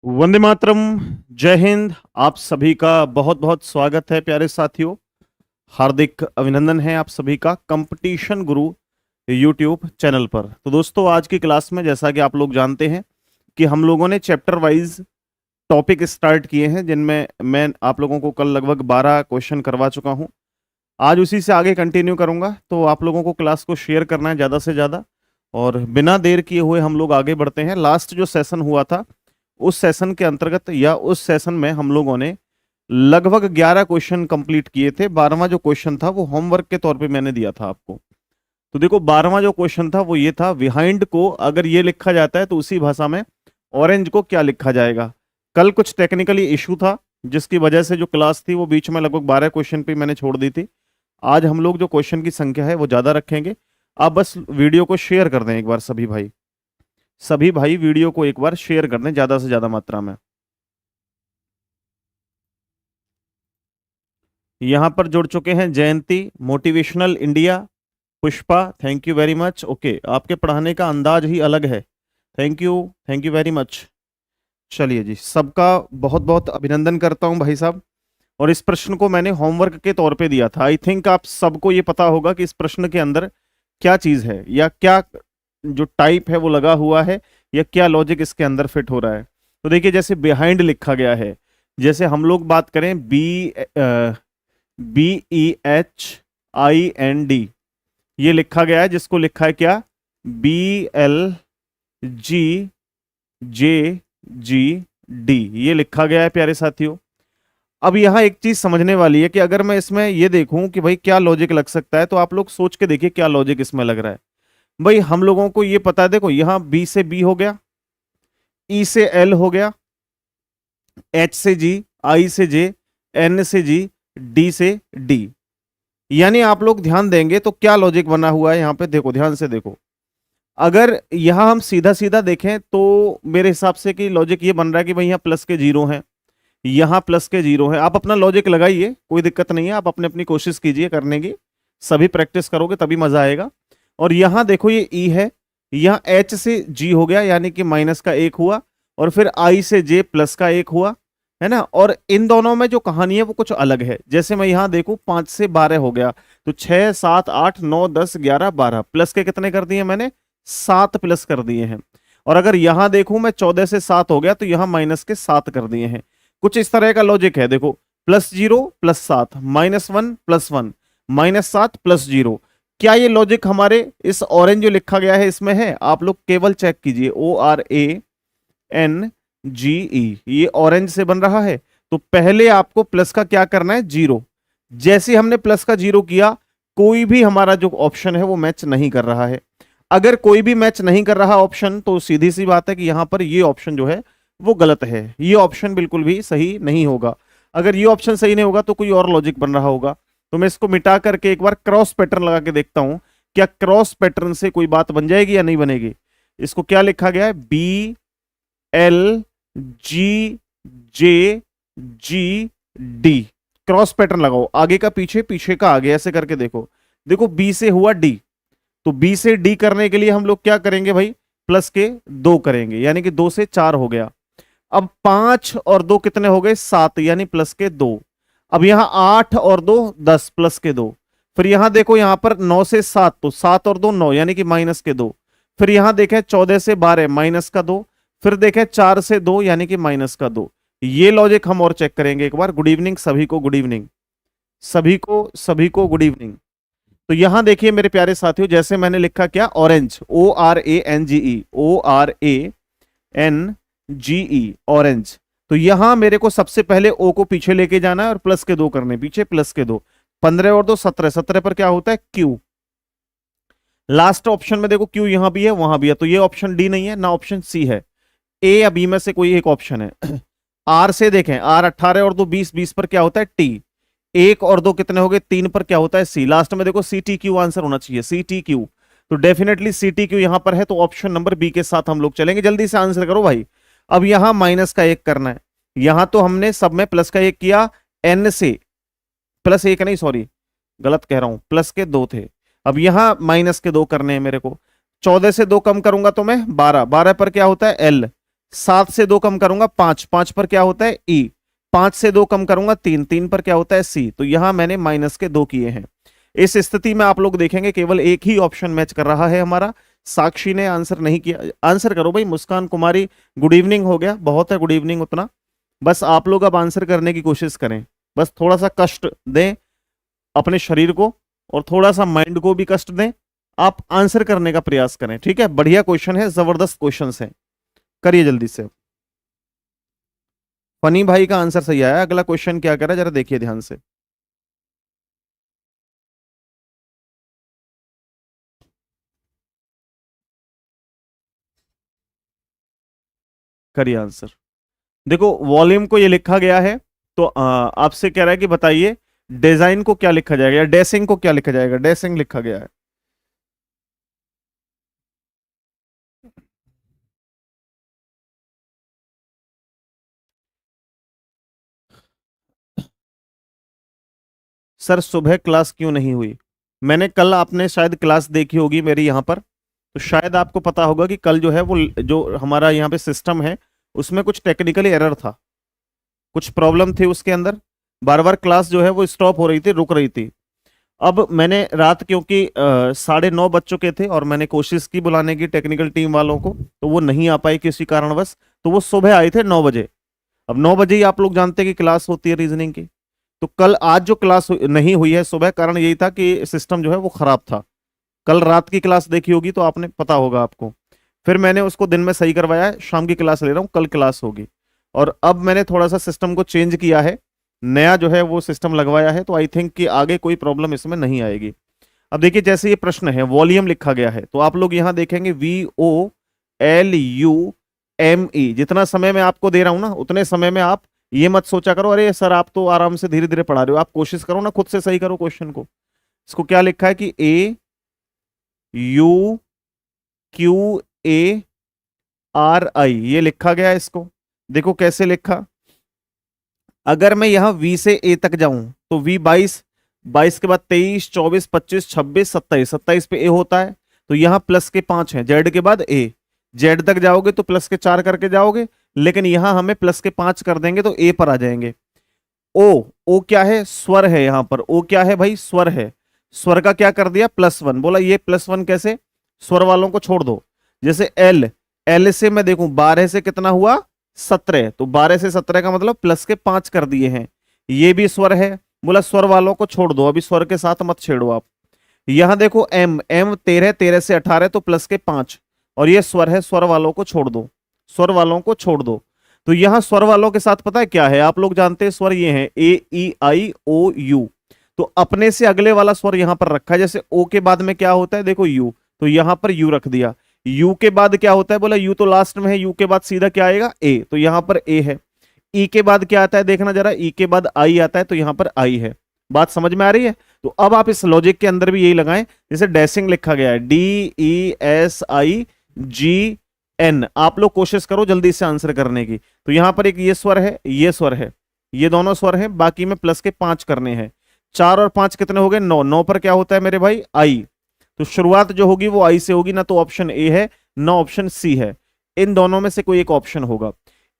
वंदे मातरम। जय हिंद। आप सभी का बहुत बहुत स्वागत है प्यारे साथियों। हार्दिक अभिनंदन है आप सभी का कंपटीशन गुरु यूट्यूब चैनल पर। तो दोस्तों, आज की क्लास में जैसा कि आप लोग जानते हैं कि हम लोगों ने चैप्टर वाइज टॉपिक स्टार्ट किए हैं, जिनमें मैं आप लोगों को कल लगभग 12 क्वेश्चन करवा चुका हूं। आज उसी से आगे कंटिन्यू करूंगा। तो आप लोगों को क्लास को शेयर करना है ज़्यादा से ज़्यादा, और बिना देर किए हुए हम लोग आगे बढ़ते हैं। लास्ट जो सेशन हुआ था, उस सेशन के अंतर्गत या उस सेशन में हम लोगों ने लगभग 11 क्वेश्चन कंप्लीट किए थे। 12वां जो क्वेश्चन था वो होमवर्क के तौर पे मैंने दिया था आपको। तो देखो, 12वां जो क्वेश्चन था वो ये था, बिहाइंड को अगर ये लिखा जाता है तो उसी भाषा में ऑरेंज को क्या लिखा जाएगा। कल कुछ टेक्निकली इशू था, जिसकी वजह से जो क्लास थी वो बीच में लगभग 12 क्वेश्चन पे मैंने छोड़ दी थी। आज हम लोग जो क्वेश्चन की संख्या है वो ज्यादा रखेंगे। आप बस वीडियो को शेयर कर दें एक बार, सभी भाई वीडियो को एक बार शेयर कर दें ज्यादा से ज्यादा मात्रा में। यहां पर जुड़ चुके हैं Jayanti, motivational India, Pushpa, thank you very much. Okay, आपके पढ़ाने का अंदाज ही अलग है। Thank you very much. चलिए जी, सबका बहुत बहुत अभिनंदन करता हूं भाई साहब। और इस प्रश्न को मैंने होमवर्क के तौर पे दिया था। आई थिंक आप सबको ये पता होगा कि इस प्रश्न के अंदर क्या चीज है, या क्या जो टाइप है वो लगा हुआ है, या क्या लॉजिक इसके अंदर फिट हो रहा है। तो देखिए, जैसे बिहाइंड लिखा गया है, जैसे हम लोग बात करें BEHIND, ये लिखा गया है, जिसको लिखा है क्या, BLGJGD, ये लिखा गया है प्यारे साथियों। अब यहां एक चीज समझने वाली है कि अगर मैं इसमें ये देखूं कि भाई क्या लॉजिक लग सकता है, तो आप लोग सोच के देखिए क्या लॉजिक इसमें लग रहा है। भाई हम लोगों को ये पता है, देखो यहां B से B हो गया, E से L हो गया, H से G, I से J, N से G, D से D। यानी आप लोग ध्यान देंगे तो क्या लॉजिक बना हुआ है यहां पे, देखो ध्यान से देखो। अगर यहां हम सीधा सीधा देखें तो मेरे हिसाब से कि लॉजिक ये बन रहा है कि भाई यहाँ प्लस के जीरो हैं, यहाँ प्लस के जीरो हैं। आप अपना लॉजिक लगाइए, कोई दिक्कत नहीं है, आप अपने अपनी कोशिश कीजिए करने की, सभी प्रैक्टिस करोगे तभी मजा आएगा। और यहां देखो ये ई है, यहाँ एच से जी हो गया, यानी कि माइनस का एक हुआ, और फिर आई से जे प्लस का एक हुआ, है ना। और इन दोनों में जो कहानी है वो कुछ अलग है। जैसे मैं यहां देखूं 5 से 12 हो गया, तो 6 7 8 9 10 11 12, प्लस के कितने कर दिए मैंने, 7 प्लस कर दिए हैं। और अगर यहां देखूं मैं 14 से 7 हो गया, तो यहां माइनस के 7 कर दिए हैं। कुछ इस तरह का लॉजिक है। देखो, +0 +7, -1 +1, -7 +0। क्या ये लॉजिक हमारे इस ऑरेंज जो लिखा गया है इसमें है? आप लोग केवल चेक कीजिए, ORANGE, ये ऑरेंज से बन रहा है। तो पहले आपको प्लस का क्या करना है, 0। जैसे हमने प्लस का 0 किया, कोई भी हमारा जो ऑप्शन है वो मैच नहीं कर रहा है। अगर कोई भी मैच नहीं कर रहा ऑप्शन, तो सीधी सी बात है कि यहां पर ये ऑप्शन जो है वो गलत है, ये ऑप्शन बिल्कुल भी सही नहीं होगा। अगर ये ऑप्शन सही नहीं होगा तो कोई और लॉजिक बन रहा होगा। तो मैं इसको मिटा करके एक बार क्रॉस पैटर्न लगा के देखता हूं, क्या क्रॉस पैटर्न से कोई बात बन जाएगी या नहीं बनेगी। इसको क्या लिखा गया है, BLGJGD, क्रॉस पैटर्न लगाओ, आगे का पीछे, पीछे का आगे, ऐसे करके देखो। देखो बी से हुआ डी, तो बी से डी करने के लिए हम लोग क्या करेंगे भाई, प्लस के 2 करेंगे, यानी कि 2 से 4 हो गया। अब 5 और 2 कितने हो गए, 7, यानी प्लस के 2। अब यहां 8 और 2 10, प्लस के 2। फिर यहां देखो, यहां पर 9 से 7, तो 7 और 2 9, यानी कि माइनस के 2। फिर यहां देखें 14 से 12, माइनस का 2। फिर देखें 4 से 2, यानी कि माइनस का 2। ये लॉजिक हम और चेक करेंगे एक बार। गुड इवनिंग सभी को, गुड इवनिंग सभी को गुड इवनिंग। तो यहां देखिए मेरे प्यारे साथियों, जैसे मैंने लिखा क्या, ऑरेंज, ORANGE, ऑरेंज। तो यहां मेरे को सबसे पहले ओ को पीछे लेके जाना है और प्लस के 2 करने, पीछे प्लस के 2। 15 और 2 17, 17 पर क्या होता है, क्यू। लास्ट ऑप्शन में देखो क्यू यहां भी है वहां भी है, तो ये ऑप्शन डी नहीं है ना, ऑप्शन सी है। ए या बी में से कोई एक ऑप्शन है। आर से देखें, आर 18 और 2 20, 20 पर क्या होता है, टी। 1 और 2 कितने हो गए, 3 पर क्या होता है, सी। लास्ट में देखो CTQ आंसर होना चाहिए, CTQ। तो डेफिनेटली CTQ यहां पर है, तो ऑप्शन नंबर बी के साथ हम लोग चलेंगे। जल्दी से आंसर करो भाई। अब यहां माइनस का 1 करना है, यहां तो हमने सब में प्लस का 1 किया, एन से प्लस 1 नहीं, सॉरी गलत कह रहा हूं, प्लस के 2 थे। अब यहां माइनस के 2 करने हैं मेरे को। 14 से 2 कम करूंगा तो मैं 12, 12 पर क्या होता है, एल। 7 से 2 कम करूंगा 5, 5 पर क्या होता है ई, 5 से 2 कम करूंगा 3, 3 पर क्या होता है सी। तो यहां मैंने माइनस के 2 किए हैं। इस स्थिति में आप लोग देखेंगे केवल एक ही ऑप्शन मैच कर रहा है हमारा। साक्षी ने आंसर नहीं किया, आंसर करो भाई। मुस्कान कुमारी गुड इवनिंग हो गया, बहुत है गुड इवनिंग उतना। बस आप लोग अब आंसर करने की कोशिश करें, बस थोड़ा सा कष्ट दें अपने शरीर को और थोड़ा सा माइंड को भी कष्ट दें। आप आंसर करने का प्रयास करें, ठीक है। बढ़िया क्वेश्चन है, जबरदस्त क्वेश्चन है, करिए जल्दी से। फनी भाई का आंसर सही आया। अगला क्वेश्चन क्या कह रहा है जरा देखिए ध्यान से। करिए आंसर। देखो वॉल्यूम को ये लिखा गया है, तो आपसे कह रहा है कि बताइए डिजाइन को क्या लिखा जाएगा या डेसिंग को क्या लिखा जाएगा। डेसिंग लिखा गया है। सर सुबह क्लास क्यों नहीं हुई? मैंने कल, आपने शायद क्लास देखी होगी मेरी यहाँ पर, तो शायद आपको पता होगा कि कल जो है वो जो हमारा यहाँ पे सिस्टम है उसमें कुछ टेक्निकली एरर था, कुछ प्रॉब्लम थी उसके अंदर। बार बार क्लास जो है वो स्टॉप हो रही थी, रुक रही थी। अब मैंने रात, क्योंकि 9:30 बज चुके थे और मैंने कोशिश की बुलाने की टेक्निकल टीम वालों को, तो वो नहीं आ पाई किसी कारणवश। तो वो सुबह आए थे 9 बजे। अब 9 बजे ही आप लोग जानते हैं कि क्लास होती है रीजनिंग की। तो कल आज जो क्लास नहीं हुई है सुबह, कारण यही था कि सिस्टम जो है वो खराब था। कल रात की क्लास देखी होगी तो आपने पता होगा आपको। फिर मैंने उसको दिन में सही करवाया है, शाम की क्लास ले रहा हूँ, कल क्लास होगी। और अब मैंने थोड़ा सा सिस्टम को चेंज किया है, नया जो है वो सिस्टम लगवाया है, तो आई थिंक कि आगे कोई प्रॉब्लम इसमें नहीं आएगी। अब देखिए जैसे ये प्रश्न है, वॉल्यूम लिखा गया है, तो आप लोग यहां देखेंगे VOLUME। जितना समय मैं आपको दे रहा हूं ना, उतने समय में आप ये मत सोचा करो अरे सर आप तो आराम से धीरे धीरे पढ़ा रहे हो। आप कोशिश करो ना, खुद से सही करो क्वेश्चन को। इसको क्या लिखा है कि AUQARI, ये लिखा गया है इसको। देखो कैसे लिखा। अगर मैं यहां V से A तक जाऊं तो V 22, 22 के बाद 23, 24, 25, 26, 27, 27 पे A होता है। तो यहां प्लस के 5 हैं, Z के बाद A। Z तक जाओगे तो प्लस के 4 करके जाओगे, लेकिन यहां हमें प्लस के 5 कर देंगे तो A पर आ जाएंगे। O क्या है? स्वर है। यहां पर O क्या है भाई? स्वर है। स्वर का क्या कर दिया? +1। बोला ये +1 कैसे? स्वर वालों को छोड़ दो। जैसे L से मैं देखूं 12 से कितना हुआ? 17। तो 12 से 17 का मतलब प्लस के 5 कर दिए हैं। ये भी स्वर है। बोला स्वर वालों को छोड़ दो, अभी स्वर के साथ मत छेड़ो आप। यहां देखो M 13, 13 से 18 तो प्लस के 5, और ये स्वर है, स्वर वालों को छोड़ दो, स्वर वालों को छोड़ दो। तो यहां स्वर वालों के साथ पता है क्या है? आप लोग जानते हैं स्वर ये है AEIOU। तो अपने से अगले वाला स्वर यहां पर रखा है। जैसे O के बाद में क्या होता है? देखो U, तो यहां पर U रख दिया। U के बाद क्या होता है? बोला U तो लास्ट में है, U के बाद सीधा क्या आएगा? A, तो यहां पर A है। E के बाद क्या आता है? देखना जरा, E के बाद I आता है, तो यहां पर I है। बात समझ में आ रही है? तो अब आप इस लॉजिक के अंदर भी यही लगाएं। जैसे डैशिंग लिखा गया है DESIGN। आप लोग कोशिश करो जल्दी से आंसर करने की। तो यहां पर एक ये स्वर है, ये स्वर है, ये दोनों स्वर हैं। बाकी में प्लस के 5 करने हैं। 4 और 5 कितने हो गए? 9। 9 पर क्या होता है मेरे भाई? I। तो शुरुआत जो होगी वो I से होगी ना, तो ऑप्शन A है ना ऑप्शन C है। इन दोनों में से कोई एक ऑप्शन होगा।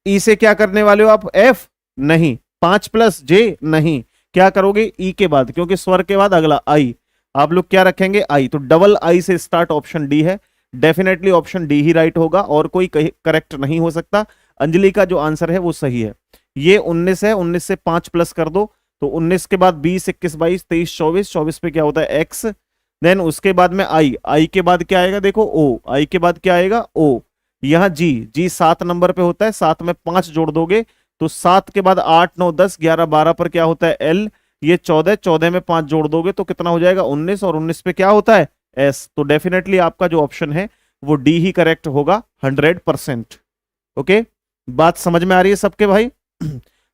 E से क्या करने वाले हो आप? F नहीं। 5 + J नहीं। क्या करोगे? E के बाद, क्योंकि स्वर के बाद अगला I, आप लोग क्या रखेंगे? I। तो डबल I से स्टार्ट ऑप्शन D है। डेफिनेटली ऑप्शन D ही राइट होगा, और कोई करेक्ट नहीं हो सकता। अंजलि का जो आंसर है वो सही है। ये 19 है, 19 से 5 प्लस कर दो, तो 19 के बाद 20, 21, 22, 23, 24, 24 पे क्या होता है? X। देन उसके बाद में I के बाद क्या आएगा? देखो O, I के बाद क्या आएगा? O। यहां G 7 नंबर पे होता है, 7 में 5 जोड़ दोगे तो 7 के बाद 8, 9, 10, 11, 12 पर क्या होता है? L। ये 14, 14 में 5 जोड़ दोगे तो कितना हो जाएगा? 19, और 19 पे क्या होता है? S। तो डेफिनेटली आपका जो ऑप्शन है वो D ही करेक्ट होगा 100%। ओके, बात समझ में आ रही है सबके भाई?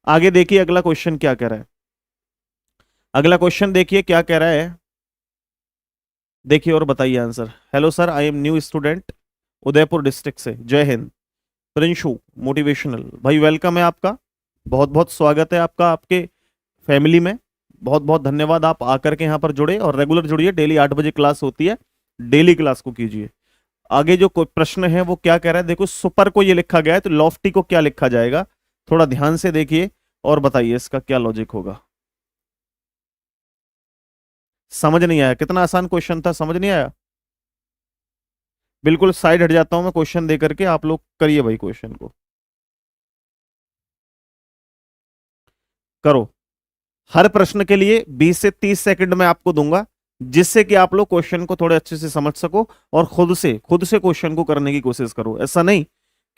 आगे देखिए अगला क्वेश्चन क्या कह रहा है। अगला क्वेश्चन देखिए क्या कह रहा है, देखिए और बताइए answer. Hello sir, I am new student Udaipur district से, जय हिंद। प्रिंशु मोटिवेशनल भाई, वेलकम है आपका, बहुत बहुत स्वागत है आपका आपके फैमिली में। बहुत बहुत धन्यवाद, आप आकर के यहाँ पर जुड़े और रेगुलर जुड़िए। डेली 8 बजे क्लास होती है, डेली क्लास को कीजिए। आगे जो कोई प्रश्न है वो क्या कह रहा है, देखो सुपर को ये लिखा गया है, तो लॉफ्टी को क्या लिखा जाएगा, थोड़ा ध्यान से देखिए और बताइए इसका क्या लॉजिक होगा। समझ नहीं आया, कितना आसान क्वेश्चन था, समझ नहीं आया। बिल्कुल साइड हट जाता हूं मैं क्वेश्चन दे करके, आप लोग करिए भाई क्वेश्चन को, करो। हर प्रश्न के लिए 20 से 30 सेकंड में आपको दूंगा, जिससे कि आप लोग क्वेश्चन को थोड़े अच्छे से समझ सको और खुद से क्वेश्चन को करने की कोशिश करो। ऐसा नहीं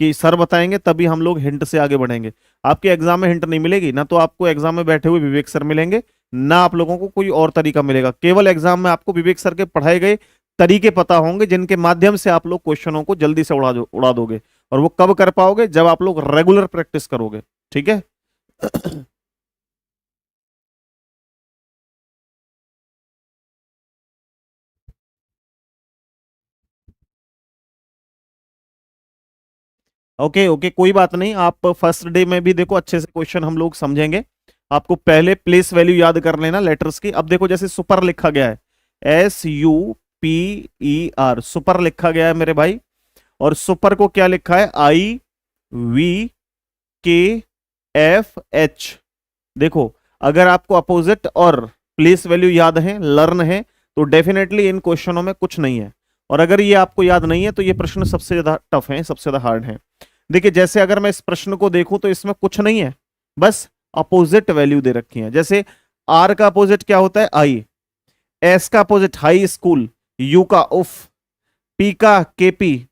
कि सर बताएंगे तभी हम लोग हिंट से आगे बढ़ेंगे। आपके एग्जाम में हिंट नहीं मिलेगी ना, तो आपको एग्जाम में बैठे हुए विवेक सर मिलेंगे ना, आप लोगों को कोई और तरीका मिलेगा। केवल एग्जाम में आपको विवेक सर के पढ़ाए गए तरीके पता होंगे, जिनके माध्यम से आप लोग क्वेश्चनों को जल्दी से उड़ा दोगे। और वो कब कर पाओगे, जब आप लोग रेगुलर प्रैक्टिस करोगे। ठीक है। ओके ओके, कोई बात नहीं। आप फर्स्ट डे में भी देखो अच्छे से क्वेश्चन हम लोग समझेंगे। आपको पहले प्लेस वैल्यू याद कर लेना लेटर्स की। अब देखो जैसे सुपर लिखा गया है, SUPER, सुपर लिखा गया है मेरे भाई। और सुपर को क्या लिखा है, IVKFH। देखो अगर आपको अपोजिट और प्लेस वैल्यू याद है, लर्न है, तो डेफिनेटली इन क्वेश्चनों में कुछ नहीं है। और अगर ये आपको याद नहीं है तो ये प्रश्न सबसे ज्यादा टफ है, सबसे ज्यादा हार्ड है। देखिए जैसे अगर मैं इस प्रश्न को देखूं तो इसमें कुछ नहीं है, बस अपोजिट वैल्यू दे रखी है। जैसे आर का अपोजिट क्या होता है, आई। एस का अपोजिट हाई स्कूल, यू का उफ, पी का केपी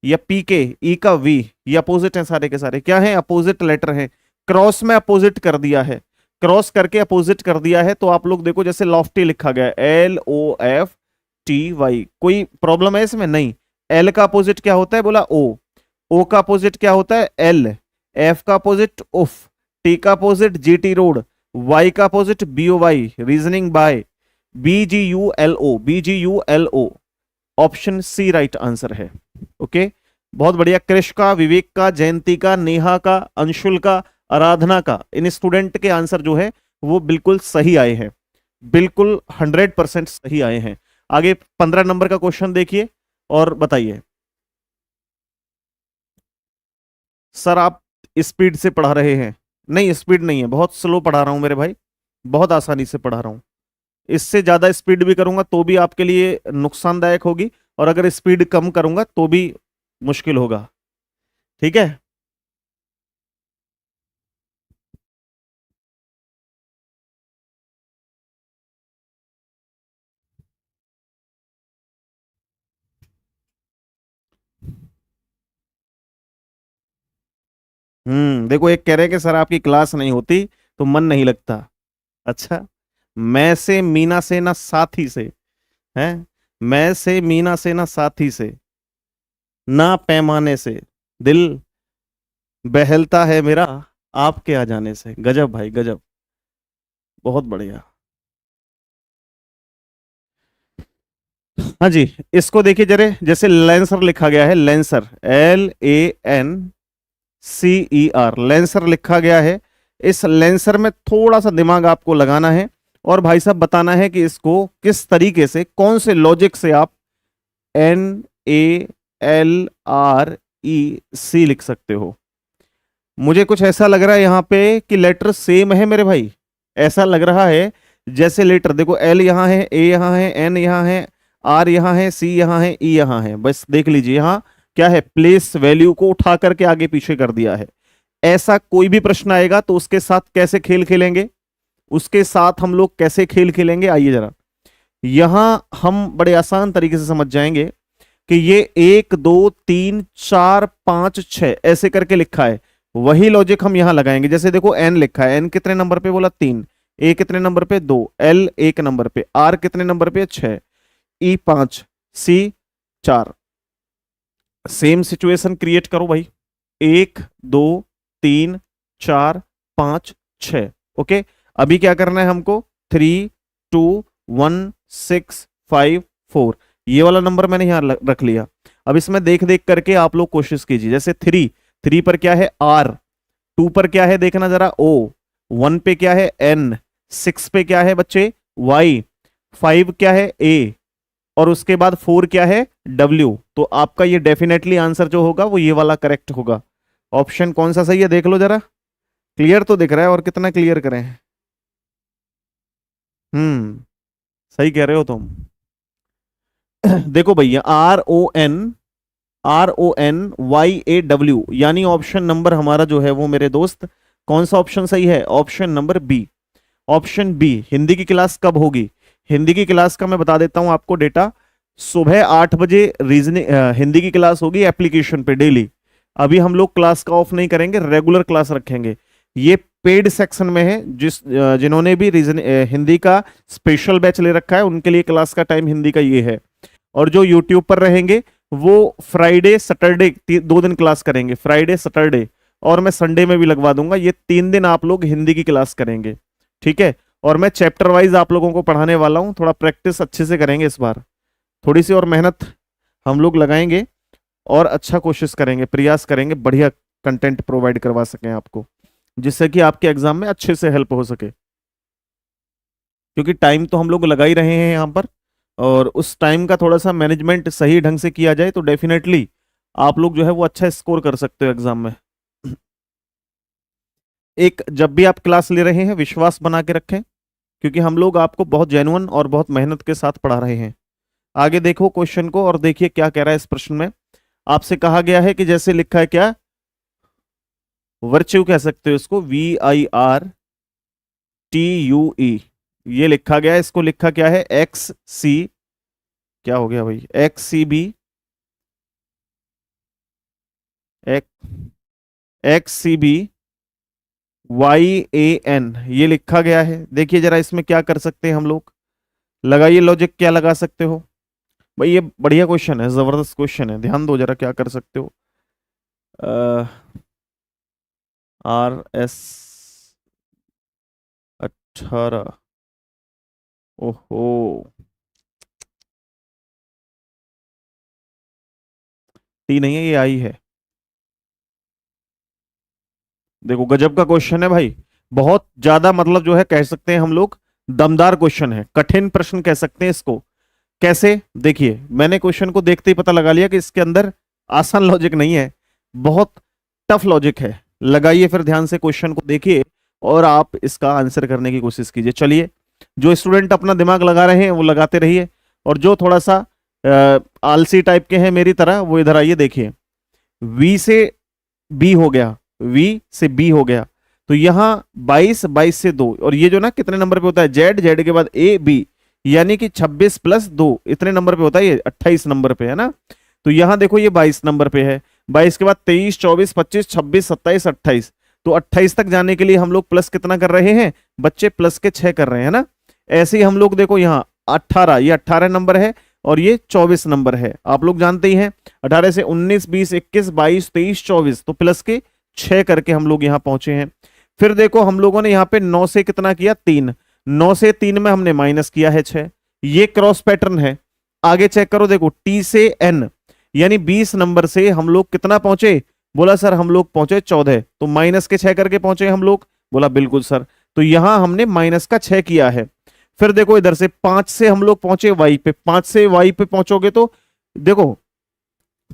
या पीके, ई का वी। ये अपोजिट है, सारे के सारे क्या है, अपोजिट लेटर है। क्रॉस में अपोजिट कर दिया है, क्रॉस करके अपोजिट कर दिया है। तो आप लोग देखो जैसे लॉफ्टी लिखा गया है, LOFTY, कोई प्रॉब्लम है इसमें, नहीं। एल का अपोजिट क्या होता है, बोला ओ का अपोजिट क्या होता है, एल। एफ का अपोजिट उफ, टी का अपोजिट GT रोड, वाई का opposite BOY reasoning by, BGULO। Option C right answer है। ओके, बहुत बढ़िया। कृष का, विवेक का, जयंती का, नेहा का, अंशुल का, आराधना का, इन स्टूडेंट के आंसर जो है वो बिल्कुल सही आए हैं, बिल्कुल 100% सही आए हैं। आगे 15 नंबर का क्वेश्चन देखिए और बताइए। सर आप स्पीड से पढ़ा रहे हैं, नहीं स्पीड नहीं है, बहुत स्लो पढ़ा रहा हूं मेरे भाई, बहुत आसानी से पढ़ा रहा हूं। इससे ज्यादा स्पीड भी करूंगा तो भी आपके लिए नुकसानदायक होगी, और अगर स्पीड कम करूंगा तो भी मुश्किल होगा। ठीक है। देखो एक कह रहे हैं कि सर आपकी क्लास नहीं होती तो मन नहीं लगता। अच्छा, मैं से मीना से ना साथी से, हैं, मैं से मीना से ना साथी से, ना पैमाने से, दिल बहलता है मेरा आपके आ जाने से। गजब भाई गजब, बहुत बढ़िया। हाँ जी, इसको देखिए जरे, जैसे लेंसर लिखा गया है, लेंसर, LANCER, लेंसर लिखा गया है। इस लेंसर में थोड़ा सा दिमाग आपको लगाना है और भाई साहब बताना है कि इसको किस तरीके से, कौन से लॉजिक से आप NALREC लिख सकते हो। मुझे कुछ ऐसा लग रहा है यहाँ पे कि लेटर सेम है मेरे भाई, ऐसा लग रहा है जैसे लेटर देखो, L यहाँ है, A यहाँ है, N यहाँ है, R यहाँ है, C यहाँ है, E यहाँ है। बस देख लीजिए यहाँ क्या है, प्लेस वैल्यू को उठा करके आगे पीछे कर दिया है। ऐसा कोई भी प्रश्न आएगा तो उसके साथ कैसे खेल खेलेंगे, उसके साथ हम लोग कैसे खेल खेलेंगे, आइए जरा यहां हम बड़े आसान तरीके से समझ जाएंगे कि ये 1 2 3 4 5 6 ऐसे करके लिखा है। वही लॉजिक हम यहां लगाएंगे। जैसे देखो एन लिखा है, एन कितने नंबर पे, बोला 3, ए कितने नंबर पे 2, एल 1 नंबर पे, आर कितने नंबर पे 6, ई 5, सी 4। सेम सिचुएशन क्रिएट करो भाई, 1 2 3 4 5 6। ओके, अभी क्या करना है हमको, 3 2 1 6 5 4, ये वाला नंबर मैंने यहां रख लिया। अब इसमें देख देख करके आप लोग कोशिश कीजिए। जैसे 3 पर क्या है, आर। 2 पर क्या है देखना जरा, ओ। 1 पे क्या है, एन। 6 पे क्या है बच्चे, वाई। 5 क्या है, ए। और उसके बाद 4 क्या है, W। तो आपका ये डेफिनेटली आंसर जो होगा वो ये वाला करेक्ट होगा। ऑप्शन कौन सा सही है देख लो जरा, क्लियर तो दिख रहा है, और कितना क्लियर करें। सही कह रहे हो तुम। देखो भैया, RONYAW, यानी ऑप्शन नंबर हमारा जो है वो मेरे दोस्त कौन सा ऑप्शन सही है, option number B. Option B. Hindi की क्लास कब होगी? हिंदी की क्लास का मैं बता देता हूं आपको डेटा। सुबह 8 बजे रीजनिंग हिंदी की क्लास होगी एप्लीकेशन पे डेली। अभी हम लोग क्लास का ऑफ नहीं करेंगे, रेगुलर क्लास रखेंगे। ये पेड सेक्शन में है, जिन्होंने भी हिंदी का स्पेशल बैच ले रखा है उनके लिए क्लास का टाइम हिंदी का ये है। और जो यूट्यूब पर रहेंगे वो फ्राइडे सैटरडे 2 दिन क्लास करेंगे, फ्राइडे सैटरडे, और मैं संडे में भी लगवा दूंगा। ये 3 दिन आप लोग हिंदी की क्लास करेंगे, ठीक है। और मैं चैप्टर वाइज आप लोगों को पढ़ाने वाला हूं, थोड़ा प्रैक्टिस अच्छे से करेंगे इस बार, थोड़ी सी और मेहनत हम लोग लगाएंगे और अच्छा कोशिश करेंगे, प्रयास करेंगे, बढ़िया कंटेंट प्रोवाइड करवा सकें आपको, जिससे कि आपके एग्जाम में अच्छे से हेल्प हो सके। क्योंकि टाइम तो हम लोग लगा ही रहे हैं यहाँ पर, और उस टाइम का थोड़ा सा मैनेजमेंट सही ढंग से किया जाए तो डेफिनेटली आप लोग जो है वो अच्छा स्कोर कर सकते हो एग्जाम में। एक जब भी आप क्लास ले रहे हैं विश्वास बना के रखें, क्योंकि हम लोग आपको बहुत जेन्युइन और बहुत मेहनत के साथ पढ़ा रहे हैं। आगे देखो क्वेश्चन को और देखिए क्या कह रहा है इस प्रश्न में। आपसे कहा गया है कि जैसे लिखा है क्या, वर्च्यू कह सकते हो इसको, VIRTUE, ये लिखा गया है। इसको लिखा क्या है, XC, क्या हो गया भाई, XCB, XCB YAN, ये लिखा गया है। देखिए जरा इसमें क्या कर सकते हैं हम लोग, लगाइए लॉजिक, क्या लगा सकते हो भाई। ये बढ़िया क्वेश्चन है, जबरदस्त क्वेश्चन है, ध्यान दो जरा क्या कर सकते हो। RS 18, ओहो, टी नहीं है, ये आई है। देखो गजब का क्वेश्चन है भाई, बहुत ज्यादा, मतलब जो है कह सकते हैं हम लोग दमदार क्वेश्चन है, कठिन प्रश्न कह सकते हैं इसको। कैसे, देखिए मैंने क्वेश्चन को देखते ही पता लगा लिया कि इसके अंदर आसान लॉजिक नहीं है, बहुत टफ लॉजिक है। लगाइए फिर ध्यान से क्वेश्चन को देखिए और आप इसका आंसर करने की कोशिश कीजिए। चलिए, जो स्टूडेंट अपना दिमाग लगा रहे हैं वो लगाते रहिए, और जो थोड़ा सा आलसी टाइप के हैं मेरी तरह वो इधर आइए। देखिए वी से बी हो गया, वी से बी हो गया, तो यहां 22, 22 से 2, और ये जो ना कितने नंबर पे होता है, जेड, जेड के बाद ए बी, यानी कि 26 + 2 इतने नंबर पे होता है, ये 28 नंबर पे है ना। तो यहां देखो ये 22 नंबर पे है, 22 के बाद 23, 24, 25, 26, 27, 28, तो 28 तक जाने के लिए हम लोग प्लस कितना कर रहे हैं बच्चे, प्लस के 6 कर रहे हैं ना। ऐसे ही हम लोग देखो यहाँ 18, ये 18 नंबर है और ये 24 नंबर है, आप लोग जानते ही हैं। 18 से 19, 20, 21, 22, 23, 24, तो प्लस के 6 करके हम लोग यहाँ पहुंचे हैं। फिर देखो हम लोगों ने यहाँ पे 9 से कितना किया, 3, 9 से 3 में हमने माइनस किया है 6, ये क्रॉस पैटर्न है। आगे चेक करो, देखो टी से एन, यानी 20 नंबर से हम लोग कितना पहुंचे, बोला सर हम लोग पहुंचे 14, तो माइनस के 6 करके पहुंचे हम लोग, बोला बिल्कुल सर। तो यहां हमने माइनस का 6 किया है। फिर देखो इधर से 5 से हम लोग पहुंचे वाई पे, 5 से वाई पे पहुंचोगे तो देखो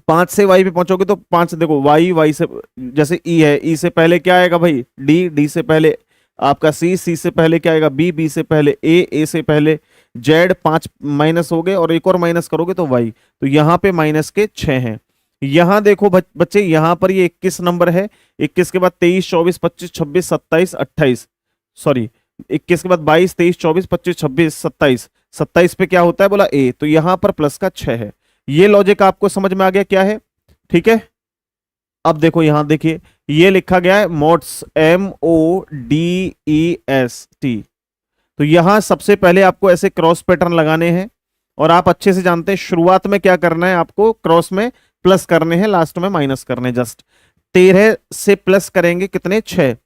5 से वाई पे पहुंचोगे तो 5 देखो वाई, वाई से जैसे ई है, ई से पहले क्या आएगा भाई डी, डी से पहले आपका सी, सी से पहले क्या आएगा बी, बी से पहले ए, ए से पहले जेड, 5 माइनस हो गए और एक और माइनस करोगे तो वाई, तो यहाँ पे माइनस के 6 हैं। यहां देखो बच्चे, यहां पर ये 21 नंबर है, 21 के बाद 23, 24, 25, 26, 27, 28, सॉरी 21 के बाद 22, 23, 24, 25, 26, 27, 27 पे क्या होता है बोला ए, तो यहां पर प्लस का 6 है। ये लॉजिक आपको समझ में आ गया क्या है, ठीक है। अब देखो यहां देखिए ये लिखा गया है मोड्स, MODEST, तो यहां सबसे पहले आपको ऐसे क्रॉस पैटर्न लगाने हैं, और आप अच्छे से जानते हैं शुरुआत में क्या करना है, आपको क्रॉस में प्लस करने हैं, लास्ट में माइनस करने। जस्ट 13 से प्लस करेंगे कितने 6,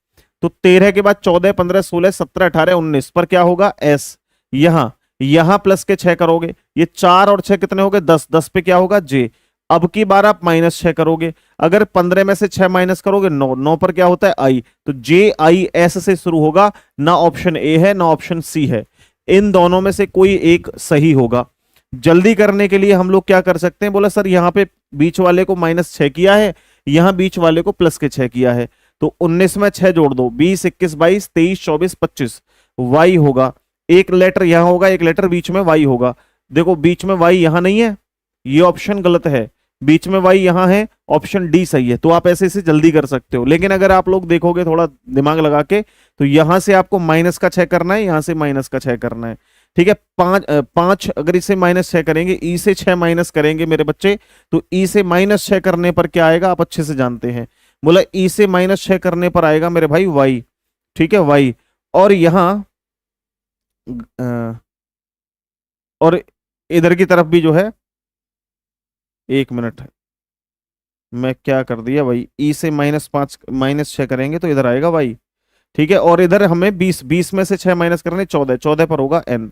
तो 13 के बाद 14, 15, 16, 17, 18, 19 पर क्या होगा एस, यहां प्लस के 6 करोगे, ये 4 और 6 कितने हो गए 10, 10 पे क्या होगा जे। अब की बार आप -6 करोगे, अगर 15 में से 6 माइनस करोगे 9, 9 पर क्या होता है आई, तो JIS से शुरू होगा, ना ऑप्शन ए है ना ऑप्शन सी है, इन दोनों में से कोई एक सही होगा। जल्दी करने के लिए हम लोग क्या कर सकते हैं, बोला सर यहाँ पे बीच वाले को -6 किया है, यहाँ बीच वाले को +6 किया है, तो 19 में 6 जोड़ दो, 20 21 22 23 24 25, वाई होगा, एक लेटर यहां होगा, एक लेटर बीच में वाई होगा। देखो बीच में वाई यहां नहीं है, ये ऑप्शन गलत है, बीच में वाई यहां है, ऑप्शन डी सही है। तो आप ऐसे इसे जल्दी कर सकते हो, लेकिन अगर आप लोग देखोगे थोड़ा दिमाग लगा के, तो यहां से आपको -6 करना है, यहां से -6 करना है, ठीक है। पांच अगर इसे -6 करेंगे, ई से 6 माइनस करेंगे मेरे बच्चे, तो ई से -6 करने पर क्या आएगा आप अच्छे से जानते हैं, बोला ई से -6 करने पर आएगा मेरे भाई वाई, ठीक है वाई। और यहां और इधर की तरफ भी जो है, 1 मिनट, मैं क्या कर दिया भाई, ई से -5 -6 करेंगे तो इधर आएगा वाई, ठीक है। और इधर हमें 20 में से 6 माइनस करने, 14 पर होगा एन।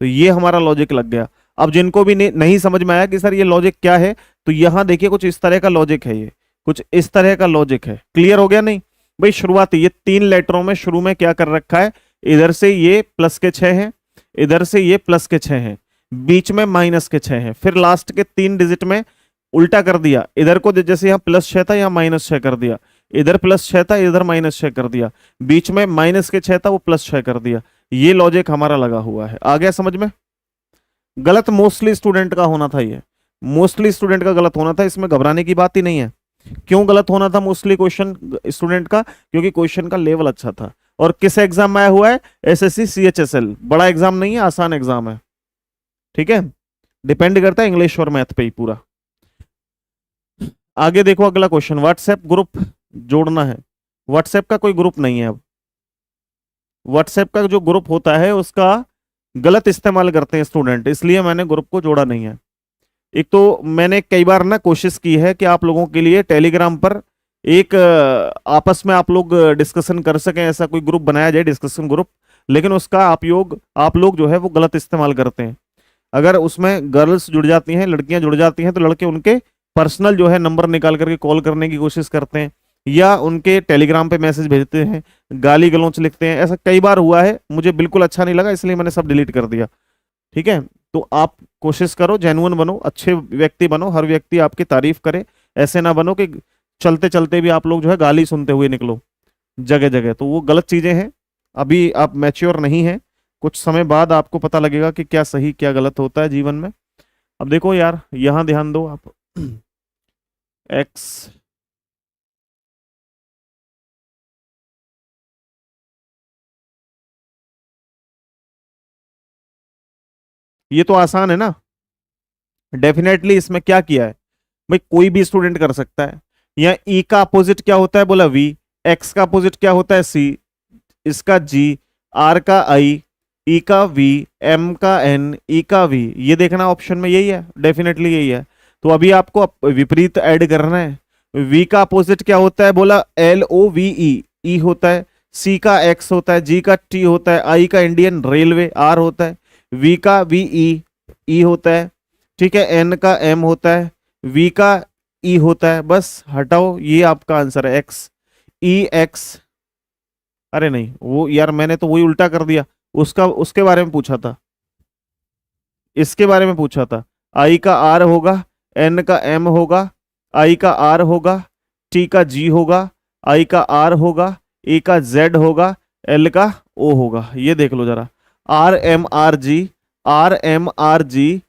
तो ये हमारा लॉजिक लग गया। अब जिनको भी नहीं समझ में आया कि सर ये लॉजिक क्या है, तो यहां देखिए कुछ इस तरह का लॉजिक है, ये कुछ इस तरह का लॉजिक है। क्लियर हो गया नहीं भाई? शुरुआती ये 3 लेटरों में शुरू में क्या कर रखा है, इधर से ये +6 है, इधर से ये +6 है, बीच में -6 है, फिर लास्ट के 3 डिजिट में उल्टा कर दिया, इधर को जैसे यहाँ +6 था यहाँ -6 कर दिया, इधर +6 था इधर -6 कर दिया, बीच में -6 था वो +6 कर दिया। ये लॉजिक हमारा लगा हुआ है। आ गया समझ में? गलत मोस्टली स्टूडेंट का होना था, ये मोस्टली स्टूडेंट का गलत होना था, इसमें घबराने की बात ही नहीं है। क्यों गलत होना था मोस्टली क्वेश्चन स्टूडेंट का? क्योंकि क्वेश्चन का लेवल अच्छा था। और किस एग्जाम में आया हुआ है? एसएससी सीएचएसएल, बड़ा एग्जाम नहीं है, आसान एग्जाम है, ठीक है। डिपेंड करता है इंग्लिश और मैथ पे ही पूरा। आगे देखो अगला क्वेश्चन, व्हाट्सएप ग्रुप जोड़ना है। व्हाट्सएप का कोई ग्रुप नहीं है। अब व्हाट्सएप का जो ग्रुप होता है उसका गलत इस्तेमाल करते हैं स्टूडेंट, इसलिए मैंने ग्रुप को जोड़ा नहीं है। एक तो मैंने कई बार ना कोशिश की है कि आप लोगों के लिए टेलीग्राम पर एक आपस में आप लोग डिस्कशन कर सकें, ऐसा कोई ग्रुप बनाया जाए, डिस्कशन ग्रुप, लेकिन उसका आप लोग जो है वो गलत इस्तेमाल करते हैं। अगर उसमें गर्ल्स जुड़ जाती हैं, लड़कियां जुड़ जाती हैं, तो लड़के उनके पर्सनल जो है नंबर निकाल करके कॉल करने की कोशिश करते हैं, या उनके टेलीग्राम पे मैसेज भेजते हैं, गाली गलौच लिखते हैं। ऐसा कई बार हुआ है, मुझे बिल्कुल अच्छा नहीं लगा, इसलिए मैंने सब डिलीट कर दिया, ठीक है। तो आप कोशिश करो, जेन्युइन बनो, अच्छे व्यक्ति बनो, हर व्यक्ति आपकी तारीफ करे, ऐसे ना बनो कि चलते चलते भी आप लोग जो है गाली सुनते हुए निकलो जगह जगह, तो वो गलत चीजें हैं। अभी आप मैच्योर नहीं हैं, कुछ समय बाद आपको पता लगेगा कि क्या सही क्या गलत होता है जीवन में। अब देखो यार, यहां ध्यान दो आप, एक्स ये तो आसान है ना, डेफिनेटली। इसमें क्या किया है भाई, कोई भी स्टूडेंट कर सकता है। यहाँ ई का अपोजिट क्या होता है, बोला वी, एक्स का अपोजिट क्या होता है सी, इसका जी, आर का आई, ई का वी, एम का एन, ई का वी, ये देखना ऑप्शन में यही है, डेफिनेटली यही है। तो अभी आपको विपरीत ऐड करना है। वी का अपोजिट क्या होता है, बोला एल ओ वी ई, ई होता है, सी का एक्स होता है, जी का टी होता है, आई का इंडियन रेलवे आर होता है, वी का वी ई होता है, ठीक है, एन का एम होता है, वी का ई होता है। बस हटाओ, ये आपका आंसर है एक्स, ई एक्स। अरे नहीं, वो यार मैंने तो वही उल्टा कर दिया, उसका उसके बारे में पूछा था, इसके बारे में पूछा था। आई का आर होगा, एन का एम होगा, आई का आर होगा, टी का जी होगा, आई का आर होगा, ए का जेड होगा, एल का ओ होगा। ये देख लो जरा, R M R G, R M R G,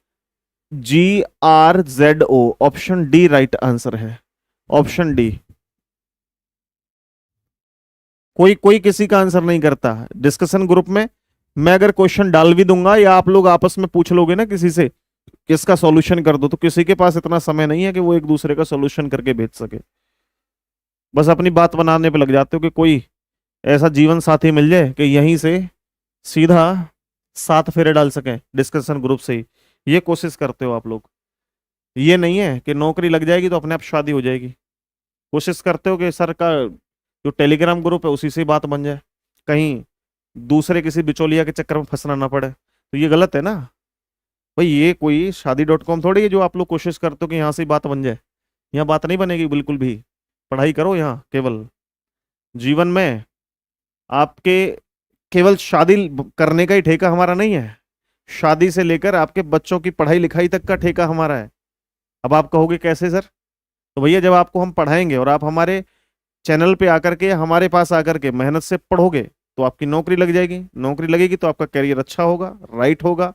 G R Z O, option D right answer है, ऑप्शन डी। कोई कोई किसी का आंसर नहीं करता डिस्कशन ग्रुप में। मैं अगर क्वेश्चन डाल भी दूंगा, या आप लोग आपस में पूछ लोगे ना किसी से किसका सॉल्यूशन कर दो, तो किसी के पास इतना समय नहीं है कि वो एक दूसरे का सॉल्यूशन करके भेज सके। बस अपनी बात बनाने पे लग जाते हो कि कोई ऐसा जीवन साथी मिल जाए कि यहीं से सीधा 7 फेरे डाल सके डिस्कशन ग्रुप से ही। ये कोशिश करते हो आप लोग। ये नहीं है कि नौकरी लग जाएगी तो अपने आप शादी हो जाएगी। कोशिश करते हो कि सर का जो टेलीग्राम ग्रुप है उसी से ही बात बन जाए, कहीं दूसरे किसी बिचौलिया के चक्कर में फंसना ना पड़े। तो ये गलत है ना भाई, ये कोई शादी.com थोड़ी है जो आप लोग कोशिश करते हो कि यहाँ से ही बात बन जाए। यहाँ बात नहीं बनेगी बिल्कुल भी। पढ़ाई करो यहाँ केवल। जीवन में आपके केवल शादी करने का ही ठेका हमारा नहीं है, शादी से लेकर आपके बच्चों की पढ़ाई लिखाई तक का ठेका हमारा है। अब आप कहोगे कैसे सर? तो भैया जब आपको हम पढ़ाएंगे और आप हमारे चैनल पे आकर के, हमारे पास आकर के मेहनत से पढ़ोगे, तो आपकी नौकरी लग जाएगी। नौकरी लगेगी तो आपका करियर अच्छा होगा, राइट होगा,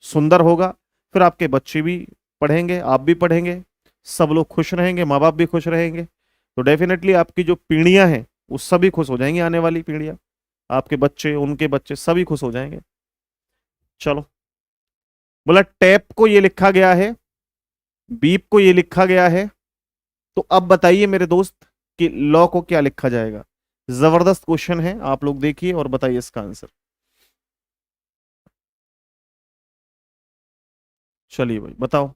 सुंदर होगा। फिर आपके बच्चे भी पढ़ेंगे, आप भी पढ़ेंगे, सब लोग खुश रहेंगे, माँ बाप भी खुश रहेंगे। तो डेफिनेटली आपकी जो पीढ़ियां हैं वो सभी खुश हो जाएंगी, आने वाली पीढ़ियां, आपके बच्चे, उनके बच्चे, सभी खुश हो जाएंगे। चलो, बोला टैप को ये लिखा गया है, बीप को ये लिखा गया है, तो अब बताइए मेरे दोस्त कि लॉ को क्या लिखा जाएगा। जबरदस्त क्वेश्चन है, आप लोग देखिए और बताइए इसका आंसर। चलिए भाई बताओ।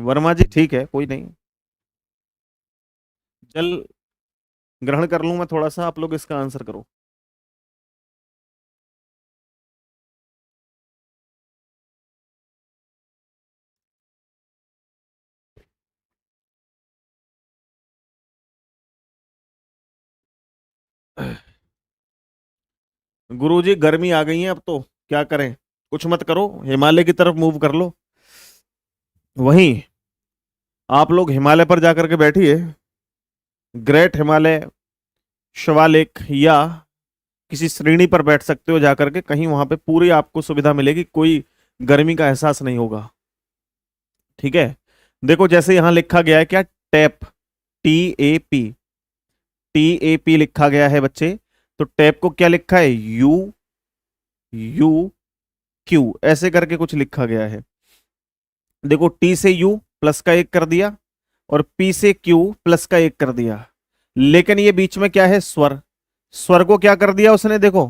वर्मा जी ठीक है, कोई नहीं। जल ग्रहण कर लूं मैं थोड़ा सा, आप लोग इसका आंसर करो। गुरुजी गर्मी आ गई है, अब तो क्या करें, कुछ मत करो, हिमालय की तरफ मूव कर लो। वहीं आप लोग हिमालय पर जाकर के बैठिए, ग्रेट हिमालय, शिवालिक, या किसी श्रेणी पर बैठ सकते हो जाकर के, कहीं वहां पे पूरी आपको सुविधा मिलेगी, कोई गर्मी का एहसास नहीं होगा। ठीक है, देखो जैसे यहां लिखा गया है क्या, टैप, TAP, TAP लिखा गया है बच्चे। तो टैप को क्या लिखा है, UQ ऐसे करके कुछ लिखा गया है। देखो T से U प्लस का एक कर दिया और P से Q प्लस का एक कर दिया, लेकिन ये बीच में क्या है, स्वर। स्वर को क्या कर दिया उसने, देखो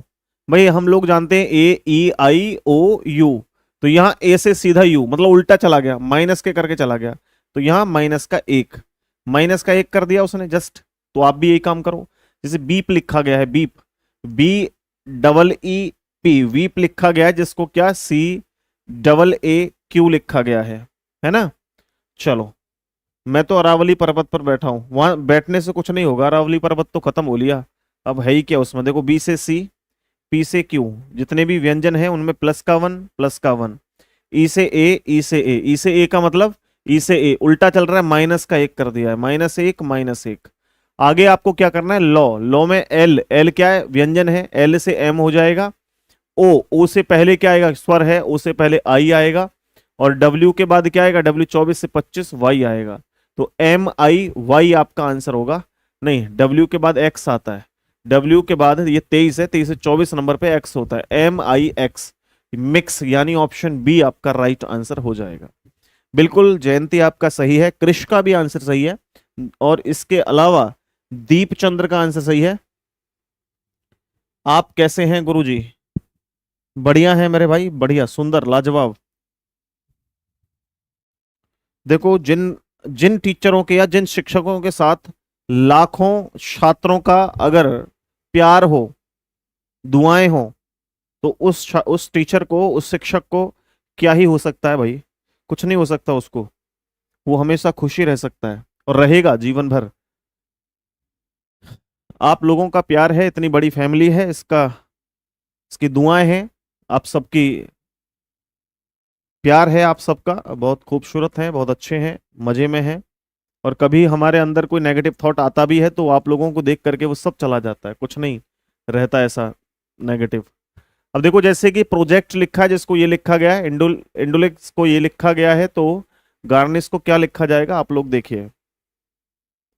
भाई हम लोग जानते हैं AEIOU, तो यहां A से सीधा U, मतलब उल्टा चला गया, माइनस के करके चला गया, तो यहां माइनस का एक कर दिया उसने जस्ट। तो आप भी यही काम करो। जैसे बीप लिखा गया है, बीप, BEEP, वीप लिखा गया है, जिसको क्या CAAQ लिखा गया है ना। चलो, मैं तो अरावली पर्वत पर बैठा हूं, वहां बैठने से कुछ नहीं होगा, अरावली पर्वत तो खत्म हो लिया, अब है ही क्या उसमें। देखो B से C, P से Q, जितने भी व्यंजन हैं उनमें प्लस का वन, प्लस का वन। E से A, E से A, E से A का मतलब E से A उल्टा चल रहा है, माइनस का एक कर दिया है, माइनस एक, माइनस एक। आगे आपको क्या करना है, लॉ, लॉ में L, L क्या है, व्यंजन है, L से M हो जाएगा। O से पहले क्या आएगा, स्वर है, O से पहले I आएगा, और W के बाद क्या आएगा, W 24 से 25 Y आएगा। तो MIY आपका आंसर होगा। नहीं, W के बाद X आता है, W के बाद ये 23 है, 23 से 24 नंबर पे X होता है, MIX, मिक्स, यानी ऑप्शन बी आपका राइट आंसर हो जाएगा। बिल्कुल जयंती आपका सही है, कृष का भी आंसर सही है, और इसके अलावा दीप चंद्र का आंसर सही है। आप कैसे हैं गुरुजी? बढ़िया है मेरे भाई, बढ़िया, सुंदर, लाजवाब। देखो जिन जिन टीचरों के या जिन शिक्षकों के साथ लाखों छात्रों का अगर प्यार हो, दुआएं हो, तो उस टीचर को, उस शिक्षक को क्या ही हो सकता है भाई, कुछ नहीं हो सकता उसको, वो हमेशा खुशी रह सकता है और रहेगा जीवन भर। आप लोगों का प्यार है, इतनी बड़ी फैमिली है, इसकी दुआएं हैं, आप सबकी प्यार है, आप सबका बहुत खूबसूरत है, बहुत अच्छे हैं, मजे में हैं। और कभी हमारे अंदर कोई नेगेटिव थॉट आता भी है तो आप लोगों को देख करके वो सब चला जाता है, कुछ नहीं रहता ऐसा नेगेटिव। अब देखो जैसे कि प्रोजेक्ट लिखा है, जिसको ये लिखा गया है, इंडुलेक्स को ये लिखा गया है, तो गार्निश को क्या लिखा जाएगा, आप लोग देखिए।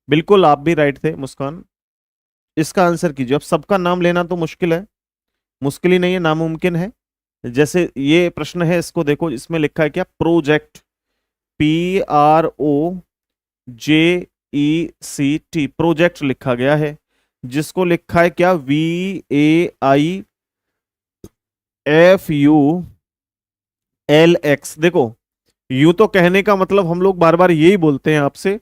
बिल्कुल आप भी राइट थे मुस्कान, इसका आंसर कीजिए। अब सबका नाम लेना तो मुश्किल है, मुश्किल ही नहीं है, नामुमकिन है। जैसे ये प्रश्न है, इसको देखो, इसमें लिखा है क्या, प्रोजेक्ट, PROJECT, प्रोजेक्ट लिखा गया है, जिसको लिखा है क्या, VAIFULX। देखो यू तो कहने का मतलब हम लोग बार बार यही बोलते हैं आपसे।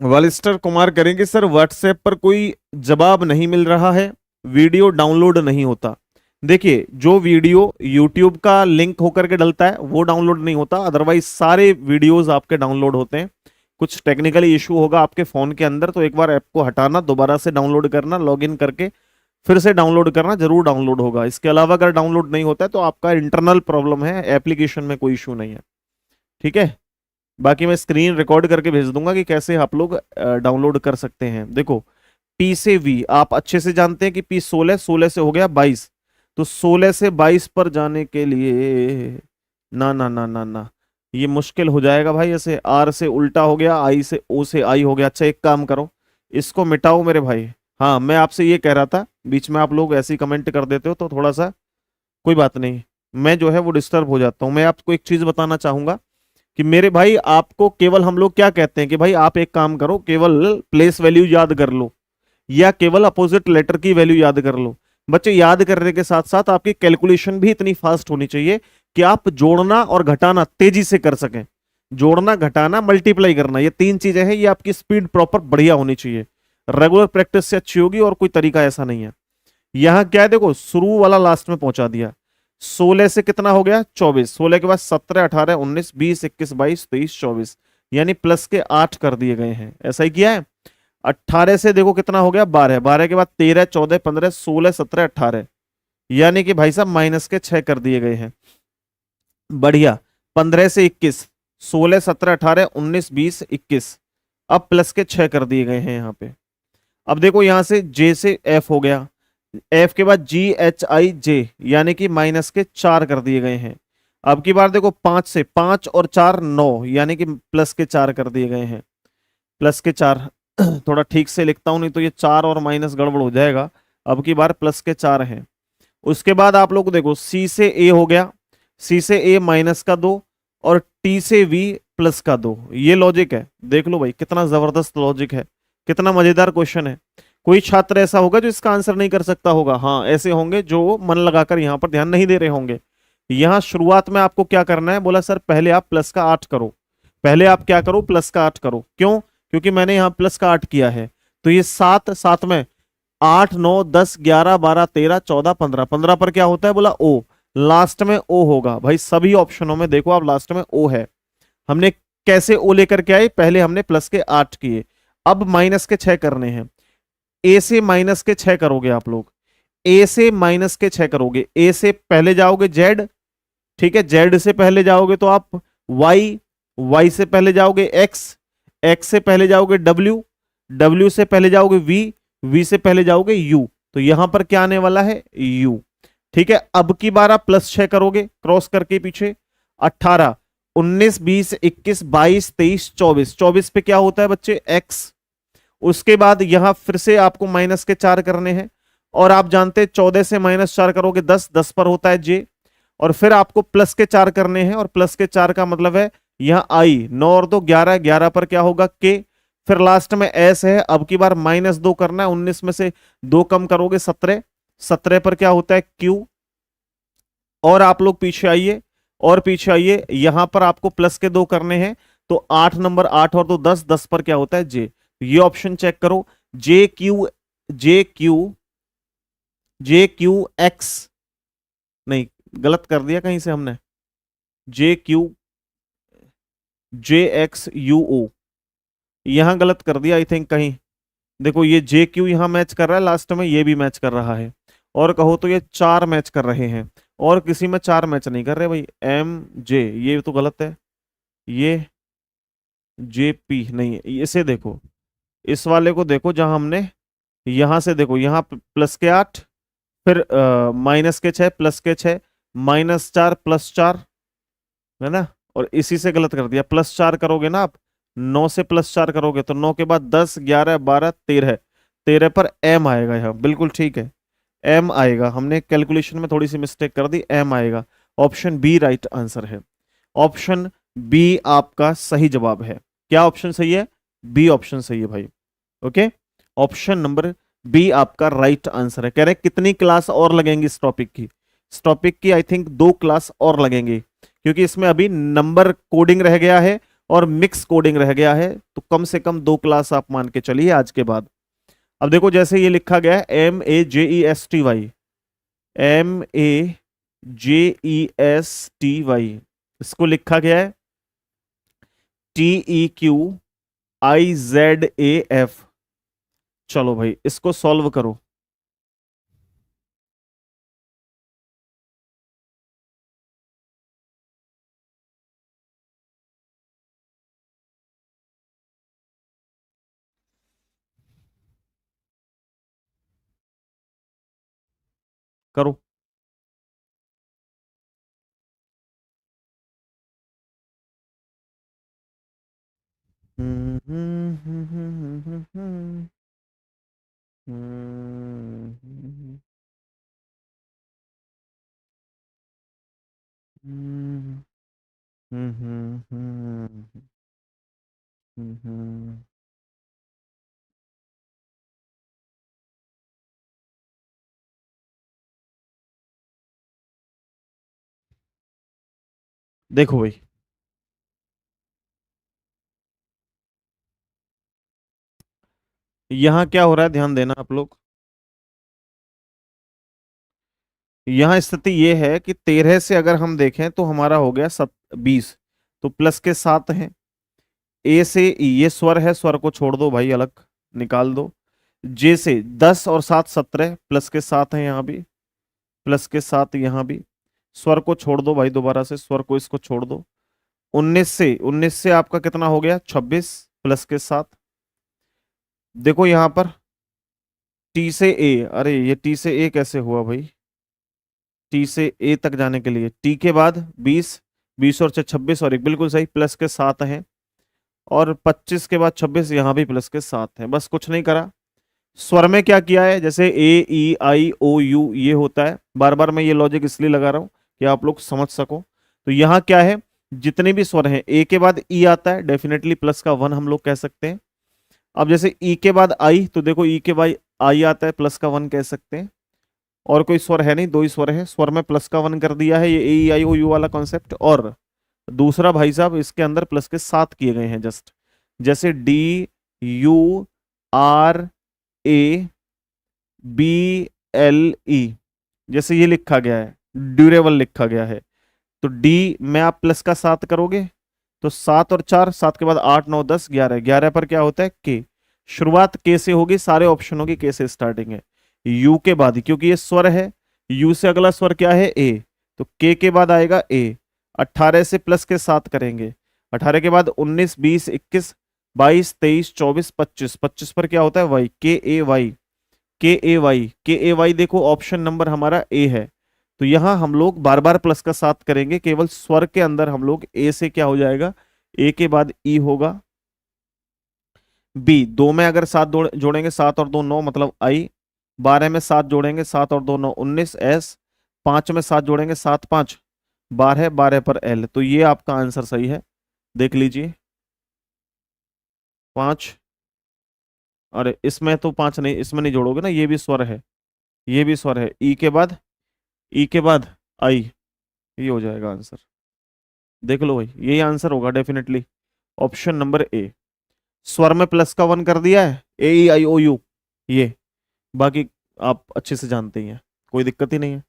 वालिस्टर कुमार करेंगे, सर व्हाट्सएप पर कोई जवाब नहीं मिल रहा है, वीडियो डाउनलोड नहीं होता। देखिए जो वीडियो यूट्यूब का लिंक होकर के डलता है वो डाउनलोड नहीं होता, अदरवाइज सारे वीडियोस आपके डाउनलोड होते हैं। कुछ टेक्निकली इशू होगा आपके फोन के अंदर, तो एक बार ऐप को हटाना, दोबारा से डाउनलोड करना, लॉगिन करके फिर से डाउनलोड करना, जरूर डाउनलोड होगा। इसके अलावा अगर डाउनलोड नहीं होता है तो आपका इंटरनल प्रॉब्लम है, एप्लीकेशन में कोई इशू नहीं है। ठीक है, बाकी मैं स्क्रीन रिकॉर्ड करके भेज दूंगा कि कैसे आप लोग डाउनलोड कर सकते हैं। देखो, पी से वी आप अच्छे से जानते हैं कि पी 16, 16 से हो गया 22, तो 16 से 22 पर जाने के लिए ना ना ना ना ना, ये मुश्किल हो जाएगा भाई। ऐसे आर से उल्टा हो गया, आई से ओ से आई हो गया। अच्छा एक काम करो, इसको मिटाओ मेरे भाई। हाँ, मैं आपसे ये कह रहा था, बीच में आप लोग ऐसे ही कमेंट कर देते हो तो थोड़ा सा कोई बात नहीं, मैं जो है वो डिस्टर्ब हो जाता हूँ। मैं आपको एक चीज बताना चाहूंगा कि मेरे भाई, आपको केवल हम लोग क्या कहते हैं कि भाई आप एक काम करो, केवल प्लेस वैल्यू याद कर लो या केवल अपोजिट लेटर की वैल्यू याद कर लो। बच्चे, याद करने के साथ साथ आपकी कैलकुलेशन भी इतनी फास्ट होनी चाहिए कि आप जोड़ना और घटाना तेजी से कर सकें। जोड़ना, घटाना, मल्टीप्लाई करना, ये तीन चीजें हैं, ये आपकी स्पीड प्रॉपर बढ़िया होनी चाहिए। रेगुलर प्रैक्टिस से अच्छी होगी और कोई तरीका ऐसा नहीं है। यहां क्या है, देखो शुरू वाला लास्ट में पहुंचा दिया। 16 से कितना हो गया 24, 16 के बाद 17, 18, 19, 20, 21, 22, 23, 24, यानी प्लस के 8 कर दिए गए हैं। ऐसा ही किया है। 18 से देखो कितना हो गया 12, 12 के बाद 13, 14, 15, 16, 17, 18, यानी कि भाई साहब माइनस के 6 कर दिए गए हैं। बढ़िया। 15 से 21, 16, 17, 18, 19, 20, 21, अब प्लस के 6 कर दिए गए हैं यहाँ पे। अब देखो यहां से जे से एफ हो गया, एफ के बाद जी एच आई जे, यानी कि माइनस के 4 कर दिए गए हैं। अब की बार देखो 5 से, 5 और 4 9, यानी कि प्लस के 4 कर दिए गए हैं। प्लस के 4 थोड़ा ठीक से लिखता हूं, नहीं तो ये 4 और माइनस गड़बड़ हो जाएगा। अब की बार प्लस के 4 हैं। उसके बाद आप लोग देखो, सी से ए हो गया, सी से ए माइनस का 2 और टी से वी प्लस का 2। ये लॉजिक है, देख लो भाई कितना जबरदस्त लॉजिक है, कितना मजेदार क्वेश्चन है। कोई छात्र ऐसा होगा जो इसका आंसर नहीं कर सकता होगा? हाँ, ऐसे होंगे जो मन लगाकर यहाँ पर ध्यान नहीं दे रहे होंगे। यहाँ शुरुआत में आपको क्या करना है, बोला सर पहले आप प्लस का 8 करो। पहले आप क्या करो, प्लस का 8 करो। क्यों? क्योंकि मैंने यहाँ प्लस का 8 किया है, तो ये 7, 7 में 8, 9, 10, 11, 12, 13, 14, 15, 15 पर क्या होता है, बोला ओ, लास्ट में ओ होगा। भाई सभी ऑप्शनों में देखो आप, लास्ट में ओ है। हमने कैसे ओ लेकर के आए, पहले हमने प्लस के 8 किए, अब माइनस के 6 करने हैं। ए से माइनस के 6 करोगे आप लोग, ए से माइनस के 6 करोगे, ए से पहले जाओगे जेड, ठीक है, जेड से पहले जाओगे तो आप वाई, वाई से पहले जाओगे एक्स, एक्स से पहले जाओगे डब्ल्यू, डब्ल्यू से पहले जाओगे वी, वी से पहले जाओगे यू, तो यहां पर क्या आने वाला है, यू। ठीक है, अब की बार आप प्लस 6 करोगे क्रॉस करके पीछे, 18, 19, 20, 21, 22, 23, 24, 24 पे क्या होता है बच्चे, एक्स। उसके बाद यहां फिर से आपको माइनस के 4 करने हैं, और आप जानते हैं 14 से माइनस 4 करोगे 10, 10 पर होता है जे, और फिर आपको प्लस के 4 करने हैं, और प्लस के 4 का मतलब है यहां आई, 9 और 2 11, 11 पर क्या होगा के, फिर लास्ट में एस है। अब की बार -2 करना है, 19 में से 2 कम करोगे 17, 17 पर क्या होता है क्यू। और आप लोग पीछे आइए, और पीछे आइए, यहां पर आपको प्लस के 2 करने हैं, तो 8 नंबर, 8 और 2 10, 10 पर क्या होता है जे। ये ऑप्शन चेक करो, जे क्यू, जे क्यू, जे क्यू एक्स, नहीं गलत कर दिया कहीं से हमने, जे क्यू, जे एक्स यू ओ, यहां गलत कर दिया आई थिंक कहीं। देखो ये जे क्यू यहां मैच कर रहा है, लास्ट में ये भी मैच कर रहा है, और कहो तो ये 4 मैच कर रहे हैं, और किसी में 4 मैच नहीं कर रहे भाई। एम जे, ये तो गलत है, ये जे पी नहीं है, इसे देखो, इस वाले को देखो, जहां हमने यहां से देखो, यहां प्लस के 8, फिर माइनस के 6, प्लस के 6, -4 +4, है ना, और इसी से गलत कर दिया। +4 करोगे ना आप, 9 से +4 करोगे तो 9 के बाद 10, 11, 12, 13, 13 पर एम आएगा, यहाँ बिल्कुल ठीक है, एम आएगा। हमने कैलकुलेशन में थोड़ी सी मिस्टेक कर दी, एम आएगा। ऑप्शन बी राइट आंसर है, ऑप्शन बी आपका सही जवाब है। क्या ऑप्शन सही है? बी ऑप्शन सही है भाई। ओके, ऑप्शन नंबर बी आपका राइट आंसर है। कह रहे कितनी क्लास और लगेंगी इस टॉपिक की? इस टॉपिक की आई थिंक 2 क्लास और लगेंगी, क्योंकि इसमें अभी नंबर कोडिंग रह गया है और मिक्स कोडिंग रह गया है, तो कम से कम 2 क्लास आप मान के चलिए आज के बाद। अब देखो जैसे ये लिखा गया है MAJESTY, MAJESTY, इसको लिखा गया है TEQ IZAF। चलो भाई इसको सॉल्व करो। करो। हम्म, हम्म, हम्म, हम्म, हम्म, हम्म, हम्म, हम्म, हम्म, हम्म। देखो भाई, यहाँ क्या हो रहा है ध्यान देना आप लोग। यहाँ स्थिति ये है कि 13 से अगर हम देखें तो हमारा हो गया 20, तो प्लस के 7 हैं। ए से ये स्वर है, स्वर को छोड़ दो भाई, अलग निकाल दो। जे से 10 और 7 17, प्लस के 7 है यहाँ भी, प्लस के 7 यहाँ भी। स्वर को छोड़ दो भाई, दोबारा से स्वर को इसको छोड़ दो। 19 से आपका कितना हो गया 26, प्लस के 7। देखो यहाँ पर टी से ए, अरे ये टी से ए कैसे हुआ भाई, टी से ए तक जाने के लिए टी के बाद 20, 20 और 26 और एक, बिल्कुल सही, प्लस के 7 हैं। और 25 के बाद 26, यहाँ भी प्लस के 7 हैं। बस कुछ नहीं करा। स्वर में क्या किया है, जैसे ए ई आई ओ यू ये होता है, बार बार मैं ये लॉजिक इसलिए लगा रहा हूं कि आप लोग समझ सको। तो यहाँ क्या है, जितने भी स्वर हैं, ए के बाद ई आता है, डेफिनेटली प्लस का 1 हम लोग कह सकते हैं। अब जैसे ई के बाद आई, तो देखो ई के बाद आई आता है, प्लस का 1 कह सकते हैं। और कोई स्वर है नहीं, दो ही स्वर है, स्वर में प्लस का 1 कर दिया है, ये ए ई आई ओ यू वाला कॉन्सेप्ट। और दूसरा भाई साहब इसके अंदर प्लस के 7 किए गए हैं जस्ट, जैसे D U R A B L E, जैसे ये लिखा गया है, ड्यूरेबल लिखा गया है। तो डी में आप प्लस का 7 करोगे तो 7 और 4, 7 के बाद 8 9 10 11, 11 पर क्या होता है के। शुरुआत के से होगी, सारे ऑप्शनों की के से स्टार्टिंग है। यू के बाद ही, क्योंकि ये स्वर है, यू से अगला स्वर क्या है ए, तो के बाद आएगा ए। 18 से प्लस के 7 करेंगे, 18 के बाद 19 20 21 22 23 24 25, 25 पर क्या होता है वाई, के ए वाई, के ए वाई देखो ऑप्शन नंबर हमारा ए है। तो यहां हम लोग बार बार प्लस का 7 करेंगे, केवल स्वर के अंदर हम लोग ए से क्या हो जाएगा, ए के बाद ई होगा। बी, दो में अगर 7 जोड़ेंगे, 7 और 2 9 मतलब आई। 12 में 7 जोड़ेंगे, 7 और 2 9 19 एस। 5 में 7 जोड़ेंगे, 7 5 12, 12 पर एल। तो ये आपका आंसर सही है, देख लीजिए। 5, अरे इसमें तो 5 नहीं, इसमें नहीं जोड़ोगे ना, ये भी स्वर है, ये भी स्वर है। ई के बाद, ई के बाद आई, ये हो जाएगा आंसर। देख लो भाई, यही आंसर होगा डेफिनेटली, ऑप्शन नंबर ए। स्वर में प्लस का 1 कर दिया है, ए ई आई ओ यू, ये बाकी आप अच्छे से जानते ही हैं, कोई दिक्कत ही नहीं है।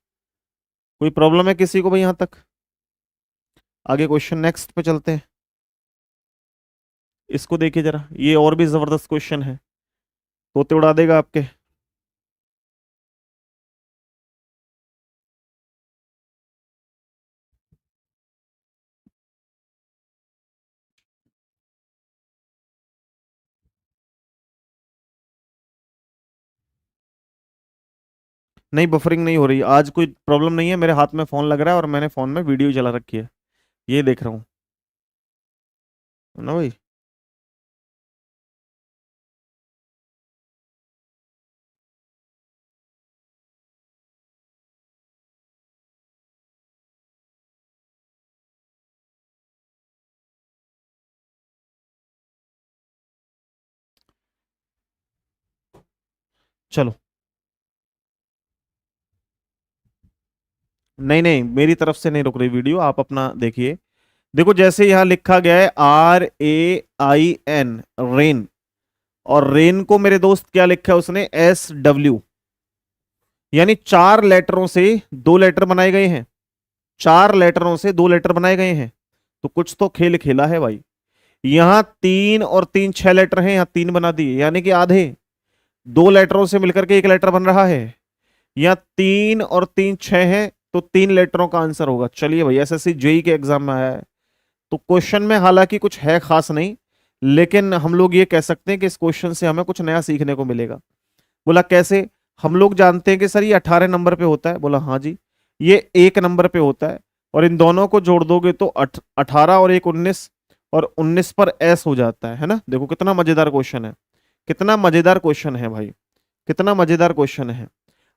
कोई प्रॉब्लम है किसी को भाई यहाँ तक? आगे क्वेश्चन नेक्स्ट पे चलते हैं। इसको देखिए जरा, ये और भी जबरदस्त क्वेश्चन है, तोते उड़ा देगा आपके। नहीं, बफरिंग नहीं हो रही आज, कोई प्रॉब्लम नहीं है। मेरे हाथ में फोन लग रहा है और मैंने फोन में वीडियो चला रखी है, ये देख रहा हूँ ना भाई। चलो, नहीं नहीं, मेरी तरफ से नहीं रुक रही वीडियो, आप अपना देखिए। देखो जैसे यहां लिखा गया है RAIN, रेन, और रेन को मेरे दोस्त क्या लिखा है उसने, SW, यानी 4 लेटरों से 2 लेटर बनाए गए हैं, 4 लेटरों से 2 लेटर बनाए गए हैं। तो कुछ तो खेल खेला है भाई। यहां 3 और 3 6 लेटर हैं, यहां 3 बना दिए, यानी कि आधे, 2 लेटरों से मिलकर के 1 लेटर बन रहा है। यहाँ 3 और 3 6 है, तो 3 लेटरों का आंसर होगा। चलिए भाई, एसएससी जेई के एग्जाम में आया है, तो क्वेश्चन में हालांकि कुछ है खास नहीं, लेकिन हम लोग ये कह सकते हैं कि इस क्वेश्चन से हमें कुछ नया सीखने को मिलेगा। बोला कैसे? हम लोग जानते हैं कि सर ये 18 नंबर पे होता है। बोला हाँ जी, ये 1 नंबर पे होता है, और इन दोनों को जोड़ दोगे तो 18 और 1 19, और 19 पर एस हो जाता है ना। देखो कितना मजेदार क्वेश्चन है, कितना मजेदार क्वेश्चन है भाई, कितना मजेदार क्वेश्चन है।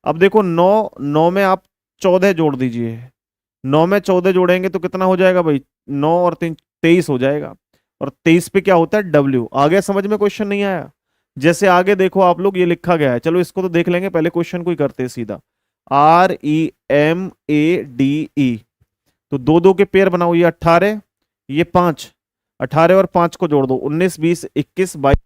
अब देखो 9 9 में आप 14 जोड़ दीजिए, 9 में 14 जोड़ेंगे तो कितना हो जाएगा भाई? 9 और 3 23 हो जाएगा, और 23 पे क्या होता है? डब्ल्यू। आ गया समझ में? क्वेश्चन नहीं आया? जैसे आगे देखो आप लोग, ये लिखा गया है, चलो इसको तो देख लेंगे, पहले क्वेश्चन को ही करते हैं सीधा। REMADE, तो 2 2 के पेयर बनाओ, ये 18, ये 5, 18 और 5 को जोड़ दो, 19 20 21 22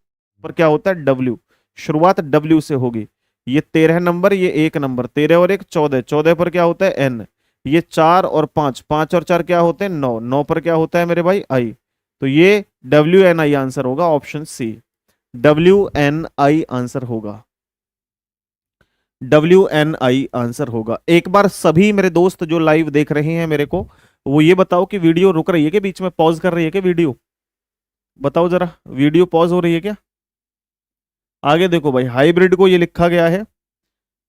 पर क्या होता है? डब्ल्यू। शुरुआत डब्ल्यू से होगी। ये 13 नंबर, ये 1 नंबर, 13 और 1 14, 14 पर क्या होता है? एन। ये 4 और 5, 5 और 4 क्या होते हैं? 9, 9 पर क्या होता है मेरे भाई? आई। तो ये WNI आंसर होगा, ऑप्शन सी, WNI आंसर होगा, WNI आंसर होगा। एक बार सभी मेरे दोस्त जो लाइव देख रहे हैं मेरे को, वो ये बताओ कि वीडियो रुक रही है कि बीच में पॉज कर रही है कि वीडियो? बताओ जरा, वीडियो पॉज हो रही है क्या? आगे देखो भाई, हाइब्रिड को ये लिखा गया है,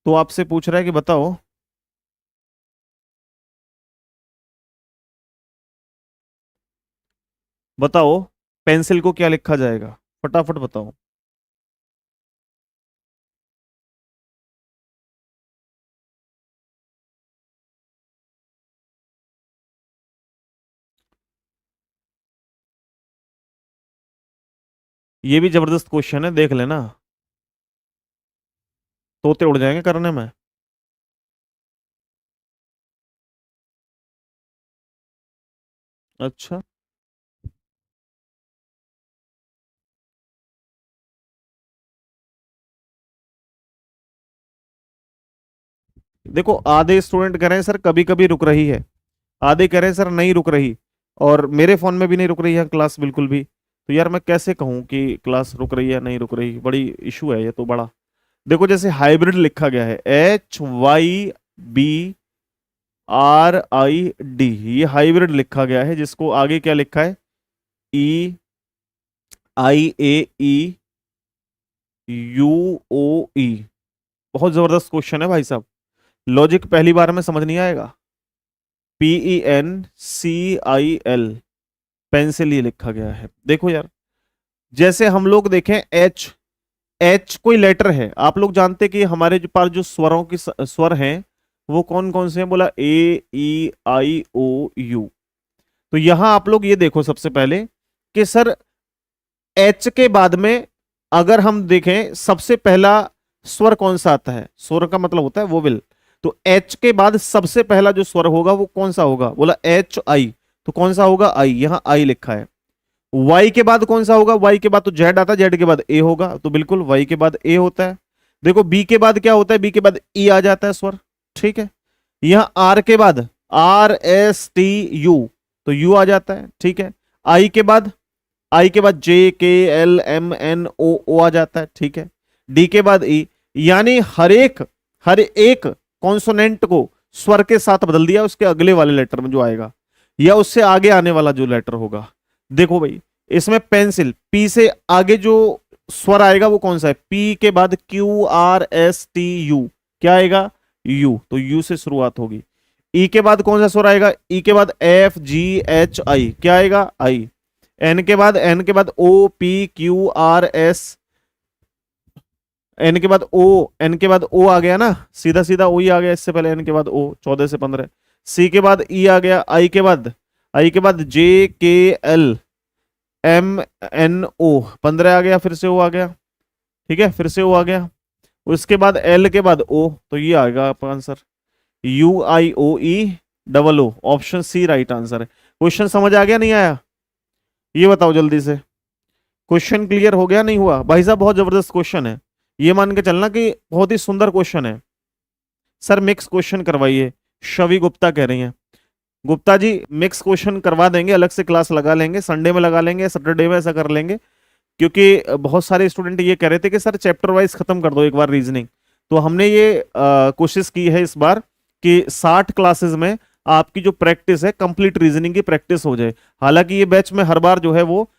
तो आपसे पूछ रहा है कि बताओ, बताओ पेंसिल को क्या लिखा जाएगा? फटाफट बताओ। ये भी जबरदस्त क्वेश्चन है, देख लेना, तोते उड़ जाएंगे करने में। अच्छा, देखो आधे स्टूडेंट कह रहे हैं सर कभी कभी रुक रही है, आधे कह रहे हैं सर नहीं रुक रही, और मेरे फोन में भी नहीं रुक रही है क्लास बिल्कुल भी। तो यार मैं कैसे कहूं कि क्लास रुक रही है नहीं रुक रही? बड़ी इशू है ये तो बड़ा। देखो जैसे हाइब्रिड लिखा गया है, HYBRID, ये हाइब्रिड लिखा गया है, जिसको आगे क्या लिखा है? EIAEUOE। बहुत जबरदस्त क्वेश्चन है भाई साहब, लॉजिक पहली बार में समझ नहीं आएगा। PENCIL, पेंसिल ये लिखा गया है। देखो यार, जैसे हम लोग देखें एच, एच कोई लेटर है, आप लोग जानते कि हमारे जो पास जो स्वरों की स्वर हैं वो कौन कौन से हैं? बोला AEIOU। तो यहां आप लोग ये देखो सबसे पहले कि सर एच के बाद में अगर हम देखें सबसे पहला स्वर कौन सा आता है? स्वर का मतलब होता है वोवेल, तो एच के बाद सबसे पहला जो स्वर होगा वो कौन सा होगा? बोला HI, तो कौन सा होगा? आई, यहां आई लिखा है। वाई के बाद कौन सा होगा? वाई के बाद तो जेड आता है, जेड के बाद ए होगा, तो बिल्कुल वाई के बाद ए होता है। देखो बी के बाद क्या होता है? बी के बाद ई आ जाता है स्वर, ठीक है। यहां आर के बाद RSTU, तो यू आ जाता है, ठीक है। आई के बाद, आई के बाद JKLMNO आ जाता है, ठीक है। डी के बाद ई, यानी हर एक कॉन्सोनेंट को स्वर के साथ बदल दिया उसके अगले वाले लेटर में जो आएगा, या उससे आगे आने वाला जो लेटर होगा। देखो भाई, इसमें पेंसिल, पी से आगे जो स्वर आएगा वो कौन सा है? पी के बाद QRSTU, क्या आएगा? यू, तो यू से शुरुआत होगी। ई के बाद कौन सा स्वर आएगा? ई के बाद FGHI, क्या आएगा? आई। एन के बाद, एन के बाद OPQRS, एन के बाद ओ, एन के बाद ओ आ गया ना, सीधा सीधा ओ ही आ गया, इससे पहले एन के बाद ओ, 14 से 15। सी के बाद ई आ गया, आई के बाद, आई के बाद JKLMNO, 15 आ गया, फिर से ओ आ गया, ठीक है, फिर से ओ आ गया। उसके बाद एल के बाद ओ, तो ये आएगा आपका answer, UIOE, option C right answer है। क्वेश्चन समझ आ गया नहीं आया? ये बताओ जल्दी से, क्वेश्चन क्लियर हो गया नहीं हुआ? भाई साहब बहुत जबरदस्त क्वेश्चन है, ये मान के चलना कि बहुत ही सुंदर क्वेश्चन है। सर मिक्स क्वेश्चन करवाइए, शवि गुप्ता कह रही हैं। गुप्ता जी मिक्स क्वेश्चन करवा देंगे, अलग से क्लास लगा लेंगे, संडे में लगा लेंगे, सैटरडे में ऐसा कर लेंगे, क्योंकि बहुत सारे स्टूडेंट ये कह रहे थे कि सर चैप्टर वाइज खत्म कर दो एक बार रीजनिंग। तो हमने ये कोशिश की है इस बार कि 60 क्लासेस में आपकी जो प्रैक्टिस है कंप्लीट रीजनिंग की प्रैक्टिस हो जाए। हालांकि ये बैच में हर बार जो है वो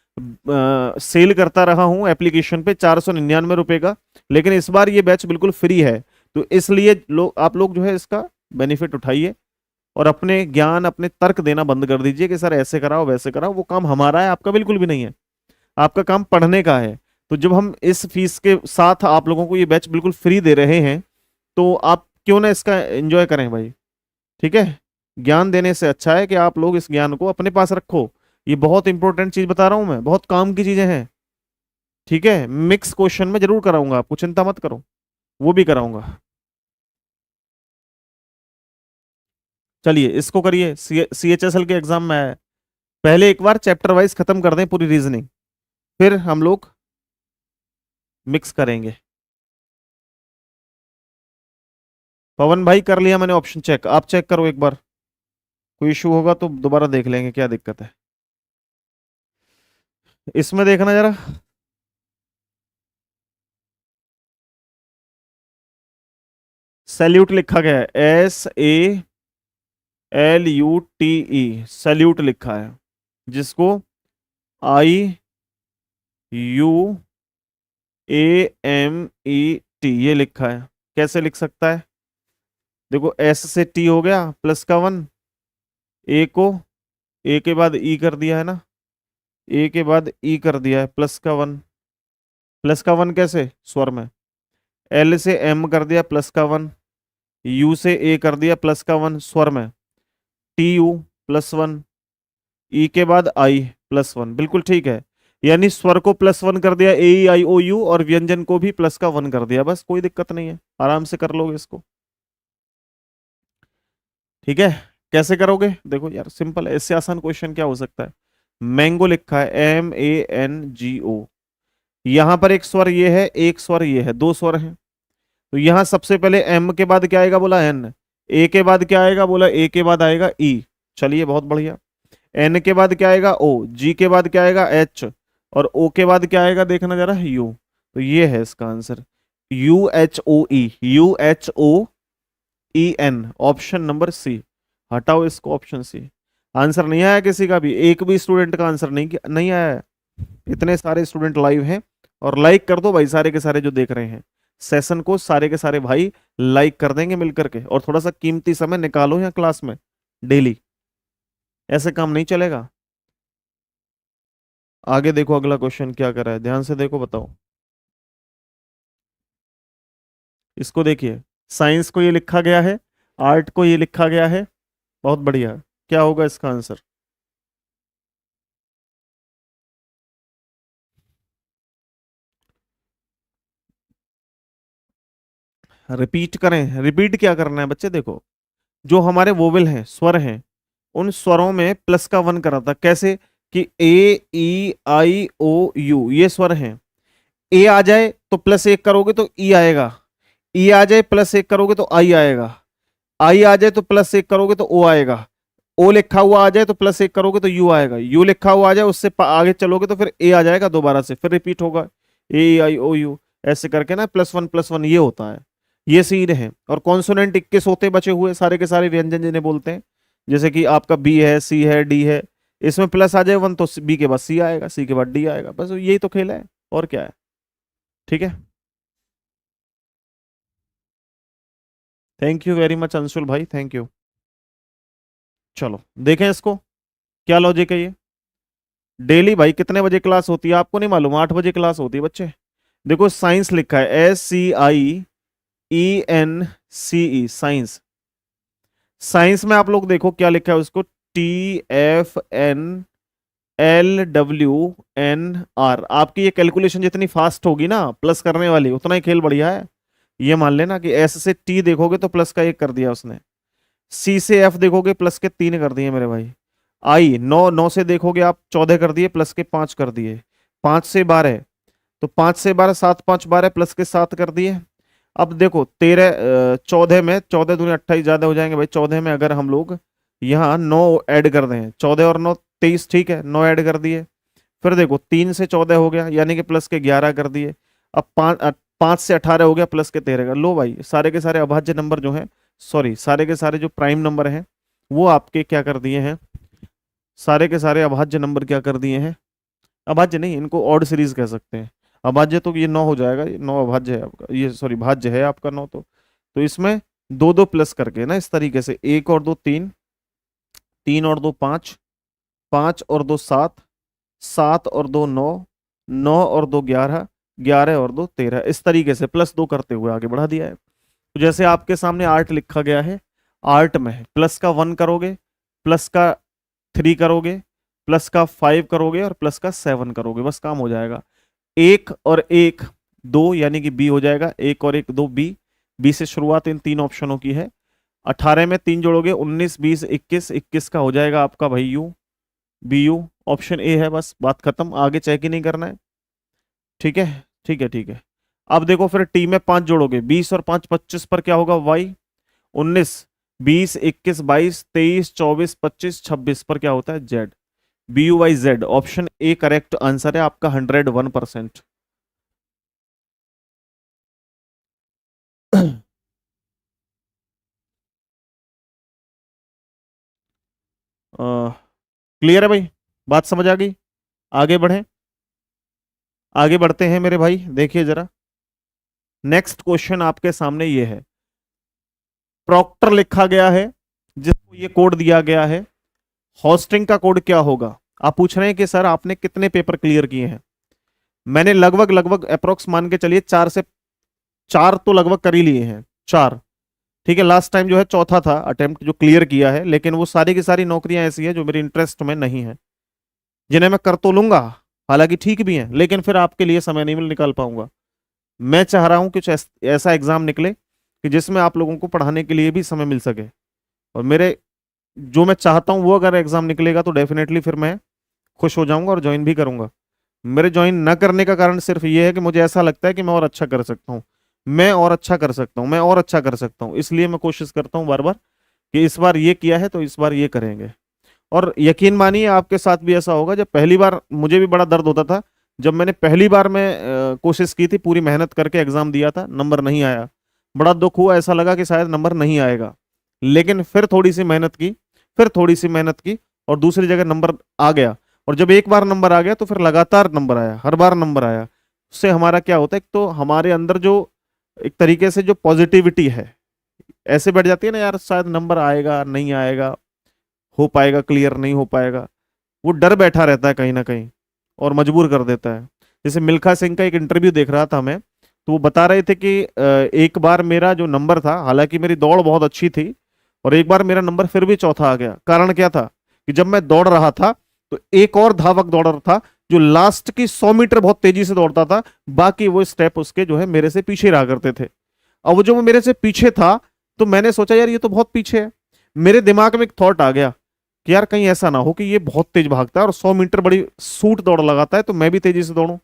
सेल करता रहा हूं एप्लीकेशन पे 499 रुपए का, लेकिन इस बार ये बैच बिल्कुल फ्री है। तो इसलिए आप लोग जो है इसका बेनिफिट उठाइए और अपने ज्ञान अपने तर्क देना बंद कर दीजिए कि सर ऐसे कराओ वैसे कराओ। वो काम हमारा है, आपका बिल्कुल भी नहीं है। आपका काम पढ़ने का है। तो जब हम इस फीस के साथ आप लोगों को ये बैच बिल्कुल फ्री दे रहे हैं, तो आप क्यों ना इसका एंजॉय करें भाई। ठीक है, ज्ञान देने से अच्छा है कि आप लोग इस ज्ञान को अपने पास रखो। ये बहुत इंपॉर्टेंट चीज बता रहा हूं मैं, बहुत काम की चीजें हैं। ठीक है, मिक्स क्वेश्चन में जरूर कराऊंगा, आपको चिंता मत करो, वो भी कराऊंगा। चलिए इसको करिए, CHSL के एग्जाम में आया है। पहले एक बार चैप्टर वाइज खत्म कर दें पूरी रीजनिंग, फिर हम लोग मिक्स करेंगे। पवन भाई कर लिया मैंने ऑप्शन चेक, आप चेक करो एक बार, कोई इशू होगा तो दोबारा देख लेंगे क्या दिक्कत है। इसमें देखना जरा, सैल्यूट लिखा गया है, SALUTE, सैल्यूट लिखा है, जिसको IUAMET ये लिखा है। कैसे लिख सकता है, देखो S से T हो गया प्लस का 1, ए को ए के बाद ई कर दिया है ना, ए के बाद ई कर दिया है प्लस का 1, प्लस का 1 कैसे स्वर में, एल से एम कर दिया प्लस का 1, यू से ए कर दिया प्लस का 1 स्वर में, TU +1, ई के बाद आई +1, बिल्कुल ठीक है। यानी स्वर को +1 कर दिया, AEIOU, और व्यंजन को भी प्लस का 1 कर दिया, बस कोई दिक्कत नहीं है, आराम से कर लोगे इसको। ठीक है, कैसे करोगे देखो यार, सिंपल है, इससे आसान क्वेश्चन क्या हो सकता है। मैंगो लिखा है, MANGO, यहां पर एक स्वर ये है, एक स्वर ये है, दो स्वर हैं। तो यहां सबसे पहले एम के बाद क्या आएगा, बोला एन। ए के बाद क्या आएगा, बोला ए के बाद आएगा ई। चलिए बहुत बढ़िया। एन के बाद क्या आएगा, ओ। जी के बाद क्या आएगा, एच। और ओ के बाद क्या आएगा, देखना जरा, यू। तो ये है इसका answer, UHOE, UHOEN, option number C. हटाओ इसको, ऑप्शन सी। आंसर नहीं आया किसी का भी, एक भी स्टूडेंट का आंसर नहीं आया है। इतने सारे स्टूडेंट लाइव हैं, और लाइक कर दो भाई सारे के सारे जो देख रहे हैं सेशन को, सारे के सारे भाई लाइक कर देंगे मिलकर के। और थोड़ा सा कीमती समय निकालो यहाँ क्लास में डेली, ऐसे काम नहीं चलेगा। आगे देखो अगला क्वेश्चन क्या कर रहा है, ध्यान से देखो, बताओ। इसको देखिए, साइंस को ये लिखा गया है, आर्ट को ये लिखा गया है, बहुत बढ़िया। क्या होगा इसका आंसर, रिपीट करें, रिपीट क्या करना है बच्चे, देखो जो हमारे वोवेल हैं, स्वर हैं, उन स्वरों में प्लस का 1 करा था। कैसे कि AEIOU ये स्वर हैं, ए आ जाए तो +1 करोगे तो ई आएगा, ई आ जाए +1 करोगे तो आई आएगा, आई आ जाए तो +1 करोगे तो ओ आएगा, ओ लिखा हुआ आ जाए तो +1 करोगे तो यू आएगा, यू लिखा हुआ आ जाए उससे आगे चलोगे तो फिर ए आ जाएगा दोबारा से, फिर रिपीट होगा AEIOU, ऐसे करके ना +1 +1 ये होता है। ये सीन है। और कॉन्सोनेंट 21 होते बचे हुए सारे के सारे व्यंजन जिन्हें बोलते हैं, जैसे कि आपका बी है, सी है, डी है, इसमें प्लस आ जाए 1 तो बी के बाद सी आएगा, सी के बाद डी आएगा, बस यही तो खेल है, और क्या है। ठीक है, thank you very much Anshul भाई, थैंक यू। चलो देखें इसको, क्या लॉजिक है ये। डेली भाई कितने बजे क्लास होती है आपको नहीं मालूम, 8 बजे क्लास होती है बच्चे। देखो साइंस लिखा है, SCIENCE, साइंस। साइंस में आप लोग देखो क्या लिखा है उसको, TFNLWNR। आपकी ये कैलकुलेशन जितनी फास्ट होगी ना प्लस करने वाली, उतना ही खेल बढ़िया है। ये मान लेना कि S से T देखोगे तो प्लस का 1 कर दिया उसने, C से F देखोगे प्लस के 3 कर दिए मेरे भाई, I 9 से देखोगे आप 14 कर दिए, प्लस के 5 कर दिए, 5 से 12, तो 5 से 12 7 5 12 प्लस के 7 कर दिए। अब देखो 13 14 में 14 दूनी 28 ज्यादा हो जाएंगे भाई, 14 में अगर हम लोग यहाँ 9 ऐड कर दें, 14 और 9 23, ठीक है, 9 ऐड कर दिए। फिर देखो 3 से 14 हो गया, यानी कि प्लस के 11 कर दिए। अब 5 से 18 हो गया, प्लस के 13 का। लो भाई, सारे के सारे अभाज्य नंबर जो हैं, सॉरी, सारे के सारे जो प्राइम नंबर हैं वो आपके क्या कर दिए हैं, सारे के सारे अभाज्य नंबर क्या कर दिए हैं, अभाज्य नहीं, इनको ऑड सीरीज कह सकते हैं। अभाज्य तो ये 9 हो जाएगा, ये 9 अभाज्य है आपका, ये सॉरी भाज्य है आपका 9। तो इसमें दो दो प्लस करके ना, इस तरीके से 1 और 2 3, 3 और 2 5, 5 और 2 7, 7 और 2 9, 9 और 2 11, 11 और 2 13, इस तरीके से प्लस 2 करते हुए आगे बढ़ा दिया है। तो जैसे आपके सामने आर्ट लिखा गया है, आर्ट में है प्लस का 1 करोगे, प्लस का 3 करोगे, प्लस का 5 करोगे और प्लस का 7 करोगे, बस काम हो जाएगा। 1 और 1 2, यानी कि बी हो जाएगा, 1 और 1 2 बी। बी से शुरुआत इन तीन ऑप्शनों की है। 18 में 3 जोड़ोगे 19 20 21, 21 का हो जाएगा आपका भाई U, B U. Option A है, बस बात खत्म, आगे चेक ही नहीं करना है। ठीक है, ठीक है, ठीक है। अब देखो फिर टी में 5 जोड़ोगे, 20 और 5 25 पर क्या होगा वाई, 19 20 21 22 23 24 25 26 पर क्या होता है Z, B U Y Z. Option A correct answer है आपका 101%। क्लियर है भाई, बात समझ आ गई? आगे बढ़ें, आगे बढ़ते हैं मेरे भाई, देखिए जरा। नेक्स्ट क्वेश्चन आपके सामने ये है, प्रॉक्टर लिखा गया है जिसको ये कोड दिया गया है, हॉस्टिंग का कोड क्या होगा? आप पूछ रहे हैं कि सर आपने कितने पेपर क्लियर किए हैं? मैंने लगभग लगभग अप्रोक्स मान के चलिए 4 तो लगभग कर ही लिए हैं, 4। ठीक है, लास्ट टाइम जो है चौथा था अटेम्प्ट जो क्लियर किया है, लेकिन वो सारी की सारी नौकरियां ऐसी है जो मेरी इंटरेस्ट में नहीं है, जिन्हें मैं कर तो लूंगा, हालांकि ठीक भी है, लेकिन फिर आपके लिए समय नहीं मिल निकाल पाऊंगा। मैं चाह रहा हूं कुछ ऐसा एग्जाम निकले कि जिसमें आप लोगों को पढ़ाने के लिए भी समय मिल सके। और मेरे जो मैं चाहता हूं वो अगर एग्जाम निकलेगा तो डेफिनेटली फिर मैं खुश हो जाऊंगा और ज्वाइन भी करूंगा। मेरे ज्वाइन न करने का कारण सिर्फ ये है कि मुझे ऐसा लगता है कि मैं और अच्छा कर सकता हूँ, मैं और अच्छा कर सकता हूँ, मैं और अच्छा कर सकता हूँ, इसलिए मैं कोशिश करता हूँ बार बार कि इस बार ये किया है तो इस बार ये करेंगे। और यकीन मानिए आपके साथ भी ऐसा होगा, जब पहली बार मुझे भी बड़ा दर्द होता था, जब मैंने पहली बार में कोशिश की थी, पूरी मेहनत करके एग्जाम दिया था, नंबर नहीं आया, बड़ा दुख हुआ, ऐसा लगा कि शायद नंबर नहीं आएगा। लेकिन फिर थोड़ी सी मेहनत की, फिर थोड़ी सी मेहनत की और दूसरी जगह नंबर आ गया। और जब एक बार नंबर आ गया तो फिर लगातार नंबर आया, हर बार नंबर आया। उससे हमारा क्या होता है, एक तो हमारे अंदर जो एक तरीके से जो पॉजिटिविटी है ऐसे बैठ जाती है ना, यार शायद नंबर आएगा नहीं आएगा, हो पाएगा क्लियर नहीं हो पाएगा, वो डर बैठा रहता है कहीं ना कहीं और मजबूर कर देता है। जैसे मिल्खा सिंह का एक इंटरव्यू देख रहा था मैं, तो वो बता रहे थे कि एक बार मेरा जो नंबर था, हालांकि मेरी दौड़ बहुत अच्छी थी, और एक बार मेरा नंबर फिर भी चौथा आ गया। कारण क्या था कि जब मैं दौड़ रहा था तो एक और धावक दौड़ रहा था जो लास्ट की 100 मीटर बहुत तेजी से दौड़ता था, बाकी वो स्टेप उसके जो है मेरे से पीछे रहा करते थे। अब वो जो वो मेरे से पीछे था, तो मैंने सोचा यार ये तो बहुत पीछे है। मेरे दिमाग में एक थॉट आ गया कि यार कहीं ऐसा ना हो कि ये बहुत तेज भागता है और 100 मीटर बड़ी सूट दौड़ लगाता है, तो मैं भी तेजी से दौड़ूं।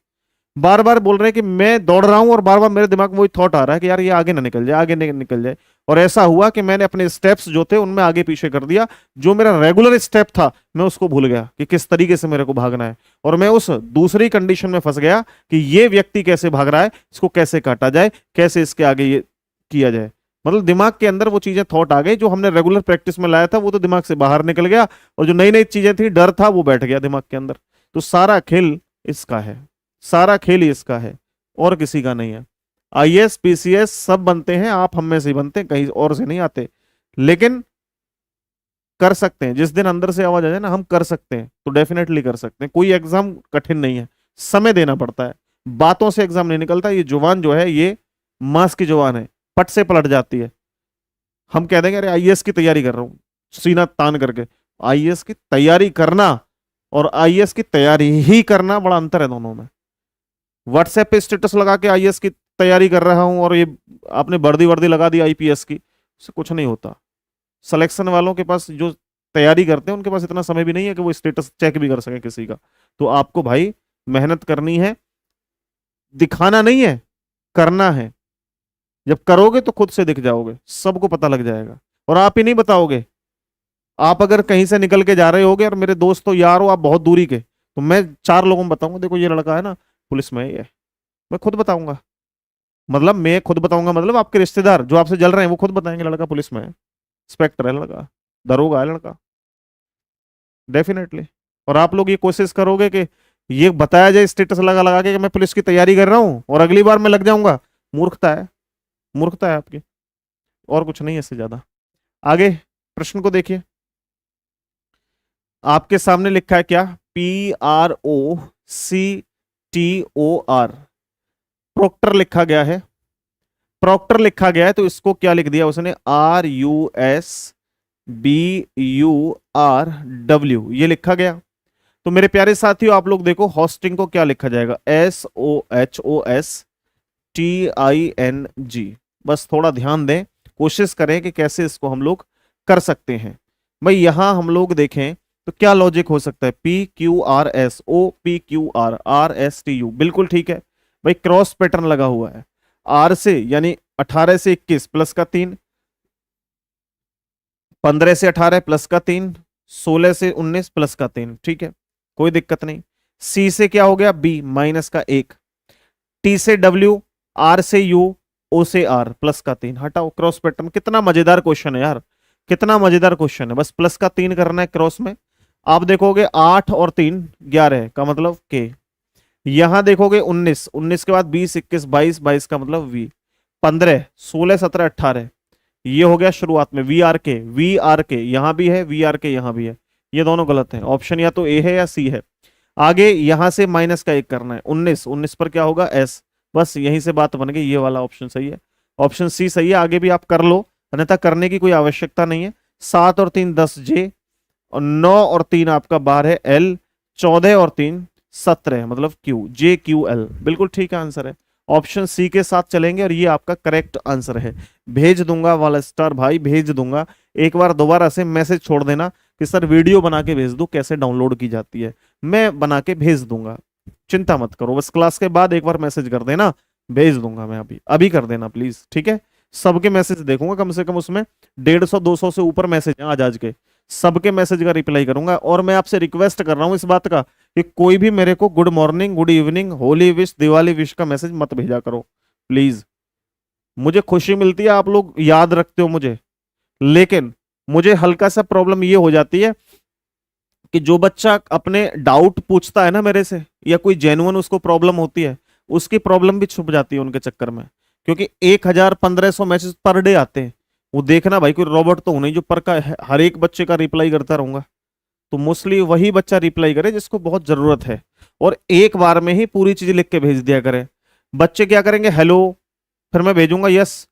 बार बार बोल रहे हैं कि मैं दौड़ रहा हूं और बार बार मेरे दिमाग में वही थॉट आ रहा है कि यार ये आगे ना निकल जाए, आगे निकल जाए। और ऐसा हुआ कि मैंने अपने स्टेप्स जो थे उनमें आगे पीछे कर दिया, जो मेरा रेगुलर स्टेप था मैं उसको भूल गया कि किस तरीके से मेरे को भागना है। और मैं उस दूसरी कंडीशन में फंस गया कि ये व्यक्ति कैसे भाग रहा है, इसको कैसे काटा जाए, कैसे इसके आगे ये किया जाए। मतलब दिमाग के अंदर वो चीजें थॉट आ गई, जो हमने रेगुलर प्रैक्टिस में लाया था वो तो दिमाग से बाहर निकल गया, और जो नई नई चीजें थी, डर था, वो बैठ गया दिमाग के अंदर। तो सारा खेल इसका है, सारा खेल ही इसका है, और किसी का नहीं है। आईएएस पीसीएस सब बनते हैं, आप हम में से ही बनते हैं, कहीं और से नहीं आते। लेकिन कर सकते हैं, जिस दिन अंदर से आवाज आ जाए ना हम कर सकते हैं, तो डेफिनेटली कर सकते हैं। कोई एग्जाम कठिन नहीं है, समय देना पड़ता है, बातों से एग्जाम नहीं निकलता। ये जुबान जो है ये मांस की जुबान है, पट से पलट जाती है। हम कह देंगे अरे आईएएस की तैयारी कर रहा हूं, सीना तान करके। आईएएस की तैयारी करना और आईएएस की तैयारी ही करना, बड़ा अंतर है दोनों में। व्हाट्सएप पे स्टेटस लगा के आईएएस की तैयारी कर रहा हूं और ये आपने वर्दी वर्दी लगा दी आईपीएस की, उससे कुछ नहीं होता। सिलेक्शन वालों के पास जो तैयारी करते हैं उनके पास इतना समय भी नहीं है कि वो स्टेटस चेक भी कर सके किसी का। तो आपको भाई मेहनत करनी है, दिखाना नहीं है, करना है। जब करोगे तो खुद से दिख जाओगे, सबको पता लग जाएगा। और आप ही नहीं बताओगे, आप अगर कहीं से निकल के जा रहे होगे और मेरे दोस्त तो यार हो, आप बहुत दूरी के, तो मैं 4 लोगों को बताऊंगा देखो ये लड़का है ना पुलिस में है ये, मैं खुद बताऊंगा। मतलब मैं खुद बताऊंगा, मतलब आपके रिश्तेदार जो आपसे जल रहे हैं वो खुद बताएंगे लड़का पुलिस में है, इंस्पेक्टर है लड़का, दरोगा है लड़का, डेफिनेटली। और आप लोग ये कोशिश करोगे कि ये बताया जाए स्टेटस लगा लगा के कि मैं पुलिस की तैयारी कर रहा हूं और अगली बार मैं लग जाऊंगा। मूर्खता है, मूर्खता है आपकी, और कुछ नहीं है इससे ज्यादा। आगे प्रश्न को देखिए, आपके सामने लिखा है क्या, PROCTOR, प्रोक्टर लिखा गया है, प्रोक्टर लिखा गया है, तो इसको क्या लिख दिया उसने, RUSBURW, ये लिखा गया। तो मेरे प्यारे साथियों आप लोग देखो होस्टिंग को क्या लिखा जाएगा, SOHOSTING। बस थोड़ा ध्यान दें, कोशिश करें कि कैसे इसको हम लोग कर सकते हैं। भाई यहां हम लोग देखें तो क्या लॉजिक हो सकता है, PQRSOPQRRSTU, बिल्कुल ठीक है भाई, क्रॉस पैटर्न लगा हुआ है। आर से यानी 18 से 21 प्लस का 3, 15 से 18 प्लस का 3, 16 से 19 प्लस का 3, ठीक है कोई दिक्कत नहीं। सी से क्या हो गया, बी माइनस का 1, टी से डब्ल्यू, आर से यू, ओ से आर प्लस का 3, हटाओ क्रॉस पैटर्न। कितना मजेदार क्वेश्चन है यार, कितना मजेदार क्वेश्चन है, बस प्लस का 3 करना है क्रॉस में। आप देखोगे 8 और 3 11 का मतलब के, यहां देखोगे 19, 19 के बाद 20 21 22, 22 का मतलब वी, 15 16 17 18, ये हो गया शुरुआत में वी आर के यहां भी है, वी आर के यहां भी है, ये दोनों गलत है, ऑप्शन या तो ए है या सी है। आगे यहां से माइनस का 1 करना है, 19 19 पर क्या होगा एस, बस यहीं से बात बन गई, ये वाला ऑप्शन सही है, ऑप्शन सी सही है। आगे भी आप कर लो, अन्यथा करने की कोई आवश्यकता नहीं है। 7 और 3 10 जे, और 9 और 3 आपका 12 है एल, 14 और 3 17 मतलब क्यू, JQL बिल्कुल ठीक आंसर है, ऑप्शन सी के साथ चलेंगे और ये आपका करेक्ट आंसर है। भेज दूंगा वाला स्टार भाई, भेज दूंगा, एक बार दोबारा से मैसेज छोड़ देना कि सर वीडियो बना के भेज दो कैसे डाउनलोड की जाती है, मैं बना के भेज दूंगा, चिंता मत करो, बस क्लास के बाद एक बार मैसेज कर देना, भेज दूंगा मैं, अभी अभी कर देना प्लीज, ठीक है। सबके मैसेज देखूंगा, कम से कम उसमें 150 200 से ऊपर मैसेज हैं आज आज के, सबके मैसेज का रिप्लाई करूंगा। और मैं आपसे रिक्वेस्ट कर रहा हूं इस बात का कि कोई भी मेरे को good morning, good evening, Holi wish, Diwali wish का मैसेज मत भेजा करो प्लीज। मुझे खुशी मिलती है आप लोग याद रखते हो मुझे, लेकिन मुझे हल्का सा प्रॉब्लम ये हो जाती है कि जो बच्चा अपने डाउट पूछता है ना मेरे से, या कोई जेन्युइन उसको प्रॉब्लम होती है, उसकी प्रॉब्लम भी छुप जाती है उनके चक्कर में, क्योंकि 1000 1500 मैसेज पर डे आते हैं। वो देखना भाई कोई रोबोट तो हूं नहीं जो पर का हर एक बच्चे का रिप्लाई करता रहूंगा, तो मोस्टली वही बच्चा रिप्लाई करे जिसको बहुत जरूरत है, और एक बार में ही पूरी चीज लिख के भेज दिया करे। बच्चे क्या करेंगे, हेलो, फिर मैं भेजूंगा यस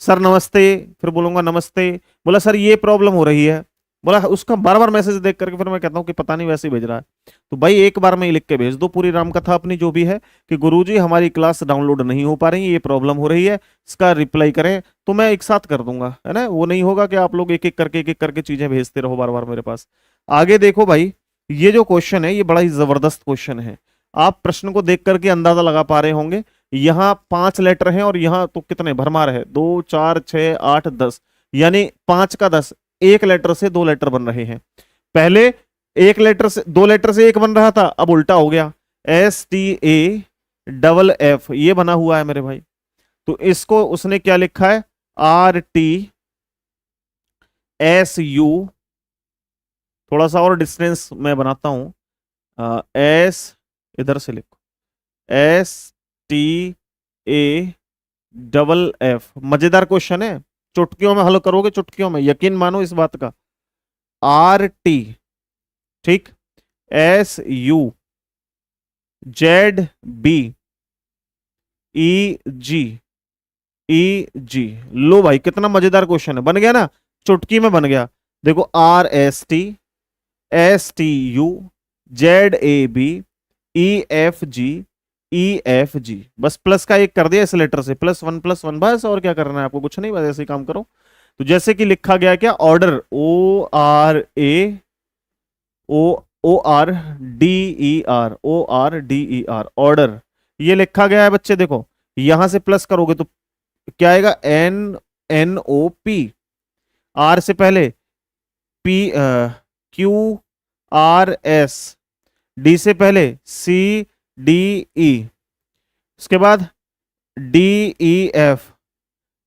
सर नमस्ते, फिर बोलूंगा नमस्ते, बोला सर ये प्रॉब्लम हो रही है, बोला उसका बार बार मैसेज देख करके फिर मैं कहता हूँ कि पता नहीं वैसे ही भेज रहा है। तो भाई एक बार में ही लिख के भेज दो पूरी राम कथा अपनी जो भी है, कि गुरुजी हमारी क्लास डाउनलोड नहीं हो पा रही है, ये प्रॉब्लम हो रही है, इसका रिप्लाई करें, तो मैं एक साथ कर दूंगा, है ना। वो नहीं होगा कि आप लोग एक एक करके चीजें भेजते रहो बार बार मेरे पास। आगे देखो भाई, ये जो क्वेश्चन है ये बड़ा ही जबरदस्त क्वेश्चन है, आप प्रश्न को देख करके अंदाजा लगा पा रहे होंगे। यहाँ 5 लेटर हैं और यहाँ तो कितने भरमार है, 2 4 6 8 10, यानी 5 का 10, एक लेटर से 2 लेटर बन रहे हैं। पहले एक लेटर से 2 लेटर से एक बन रहा था, अब उल्टा हो गया, STAFF ये बना हुआ है मेरे भाई। तो इसको उसने क्या लिखा है, RTSU, थोड़ा सा और डिस्टेंस मैं बनाता हूं, एस, इधर से लिखो, STAFF, मजेदार क्वेश्चन है, चुटकियों में हल करोगे, चुटकियों में, यकीन मानो इस बात का। RT, ठीक, SUZBEG, लो भाई कितना मजेदार क्वेश्चन है, बन गया ना, चुटकी में बन गया। देखो RSTSTU ZABEFGEFG, बस प्लस का 1 कर दिया इस लेटर से, +1 बस, और क्या करना है आपको, कुछ नहीं, बस ऐसे ही काम करो। तो जैसे कि लिखा गया क्या, ऑर्डर, ORDER ऑर्डर, ये लिखा गया है बच्चे। देखो यहां से प्लस करोगे तो क्या आएगा, NNOP, आर से पहले P Q R S, D से पहले सी डी ई, उसके बाद डी ई एफ,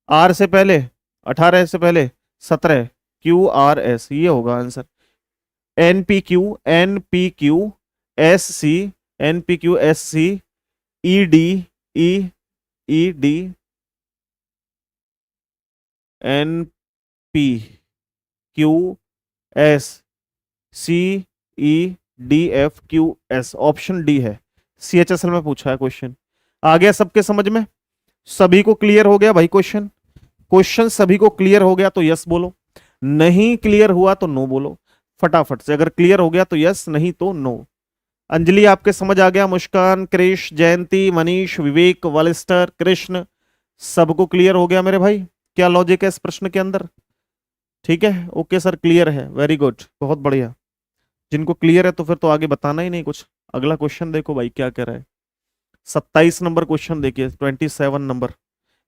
आर से पहले 18 से पहले 17, क्यू आर एस, ये होगा answer. N P Q S C, N P Q S C, E D E, E D, N P Q S C, E D F Q S, option D है। CHSL में पूछा है question. आ गया सबके समझ में? सभी को क्लियर हो गया भाई क्वेश्चन? क्वेश्चन सभी को क्लियर हो गया तो यस बोलो, नहीं क्लियर हुआ तो नो बोलो फटाफट से। अगर क्लियर हो गया तो यस, नहीं तो नो। अंजलि आपके समझ आ गया? मुस्कान, क्रिश, जयंती, मनीष, विवेक, वालिस्टर, कृष्ण, सबको क्लियर हो गया मेरे भाई? क्या लॉजिक है इस प्रश्न के अंदर? ठीक है, ओके सर, क्लियर है, वेरी गुड, बहुत बढ़िया। जिनको क्लियर है तो फिर तो आगे बताना ही नहीं कुछ। अगला क्वेश्चन देखो भाई क्या कह रहा है। 27 नंबर क्वेश्चन देखिए, 27 नंबर।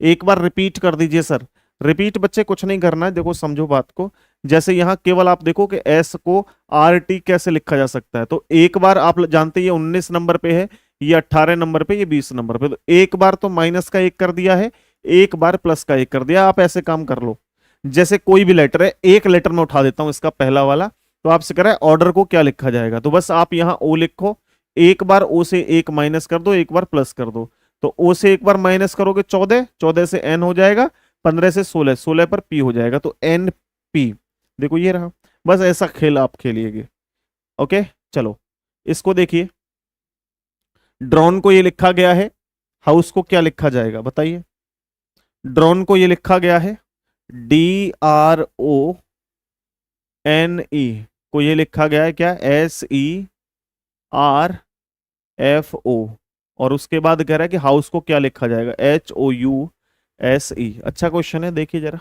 एक बार रिपीट कर दीजिए सर। रिपीट बच्चे कुछ नहीं करना है, देखो समझो बात को। जैसे यहां केवल आप देखो कि एस को आर टी कैसे लिखा जा सकता है। तो एक बार आप जानते हैं ये 19 नंबर पे है, ये 18 नंबर पे, ये 20 नंबर पे। तो एक बार तो माइनस का 1 कर दिया है, एक बार प्लस का 1 कर दिया। आप ऐसे काम कर लो, जैसे कोई भी लेटर है, एक लेटर में उठा देता हूं इसका पहला वाला। तो आपसे कह रहा है ऑर्डर को क्या लिखा जाएगा, तो बस आप यहाँ ओ लिखो, एक बार ओ से 1 माइनस कर दो, एक बार प्लस कर दो। तो ओ से एक बार माइनस करोगे 14, 14 से एन हो जाएगा, 15 से 16, 16 पर पी हो जाएगा, तो एन पी। देखो ये रहा, बस ऐसा खेल आप खेलिएगे। ओके चलो, इसको देखिए। ड्रोन को ये लिखा गया है, हाउस को क्या लिखा जाएगा बताइए? ड्रोन को ये लिखा गया है DRONE, को ये लिखा गया है क्या? SERFO। और उसके बाद कह रहा है कि हाउस को क्या लिखा जाएगा? HOUSE। अच्छा क्वेश्चन है, देखिए जरा।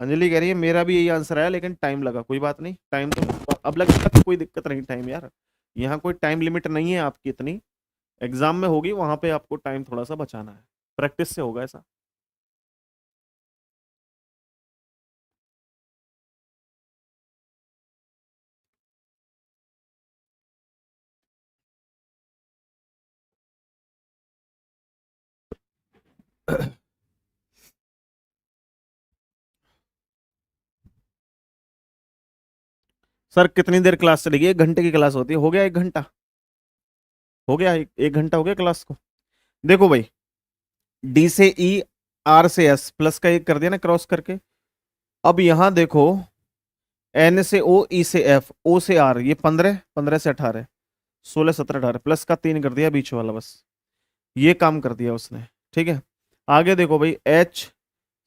अंजलि कह रही है मेरा भी यही आंसर आया, लेकिन टाइम लगा। कोई बात नहीं, टाइम तो अब लगेगा तो कोई दिक्कत नहीं। टाइम यार, यहाँ कोई टाइम लिमिट नहीं है आपकी इतनी। एग्जाम में होगी, वहां पे आपको टाइम थोड़ा सा बचाना है, प्रैक्टिस से होगा ऐसा। सर कितनी देर क्लास चलेगी? 1 घंटे की क्लास होती है। हो गया 1 घंटा? हो गया, 1 घंटा हो गया क्लास को। देखो भाई, डी से ई, आर से एस, प्लस का 1 कर दिया ना क्रॉस करके। अब यहां देखो, एन से ओ, ई से एफ, ओ से आर, ये 15, 15 से 18, 16, 17, 18, प्लस का 3 कर दिया बीच वाला, बस ये काम कर दिया उसने। ठीक है, आगे देखो भाई, एच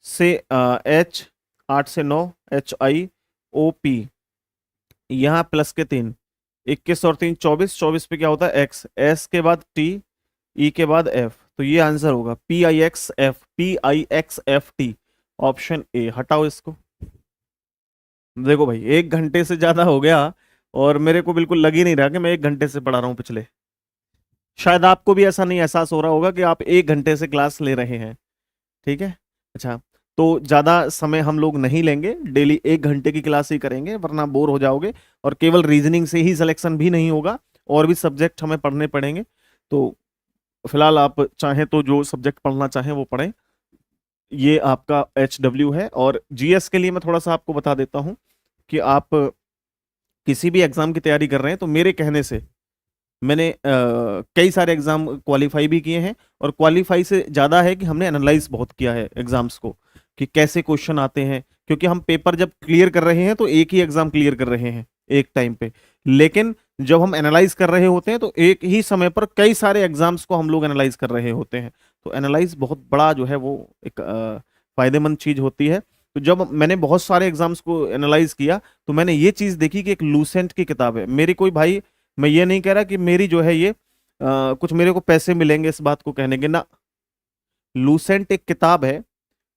से एच, 8 से 9, HIOP, यहाँ प्लस के 3, 21 और 3 24, 24 पे क्या होता है? एक्स, एस के बाद टी, ई के बाद एफ, तो ये आंसर होगा PIXF, PIXFT, ऑप्शन ए। हटाओ इसको। देखो भाई, 1 घंटे से ज्यादा हो गया और मेरे को बिल्कुल लग ही नहीं रहा कि मैं 1 घंटे से पढ़ा रहा हूँ पिछले। शायद आपको भी ऐसा नहीं एहसास हो रहा होगा कि आप 1 घंटे से क्लास ले रहे हैं। ठीक है, अच्छा, तो ज्यादा समय हम लोग नहीं लेंगे, डेली 1 घंटे की क्लास ही करेंगे, वरना बोर हो जाओगे। और केवल रीजनिंग से ही सिलेक्शन भी नहीं होगा, और भी सब्जेक्ट हमें पढ़ने पड़ेंगे। तो फिलहाल आप चाहें तो जो सब्जेक्ट पढ़ना चाहें वो पढ़ें। ये आपका HW है। और GS के लिए मैं थोड़ा सा आपको बता देता हूं कि आप किसी भी एग्जाम की तैयारी कर रहे हैं तो मेरे कहने से, मैंने कई सारे एग्जाम क्वालिफाई भी किए हैं, और क्वालिफाई से ज़्यादा है कि हमने एनालाइज बहुत किया है एग्जाम्स को, कि कैसे क्वेश्चन आते हैं। क्योंकि हम पेपर जब क्लियर कर रहे हैं तो एक ही एग्जाम क्लियर कर रहे हैं एक टाइम पे, लेकिन जब हम एनालाइज कर रहे होते हैं तो एक ही समय पर कई सारे एग्जाम्स को हम लोग एनालाइज कर रहे होते हैं। तो एनालाइज बहुत बड़ा जो है वो एक फायदेमंद चीज होती है। तो जब मैंने बहुत सारे एग्जाम्स को एनालाइज किया तो मैंने ये चीज देखी कि एक लूसेंट की किताब है मेरी, कोई भाई, मैं ये नहीं कह रहा कि मेरी जो है ये कुछ मेरे को पैसे मिलेंगे इस बात को कहने के ना। लूसेंट एक किताब है,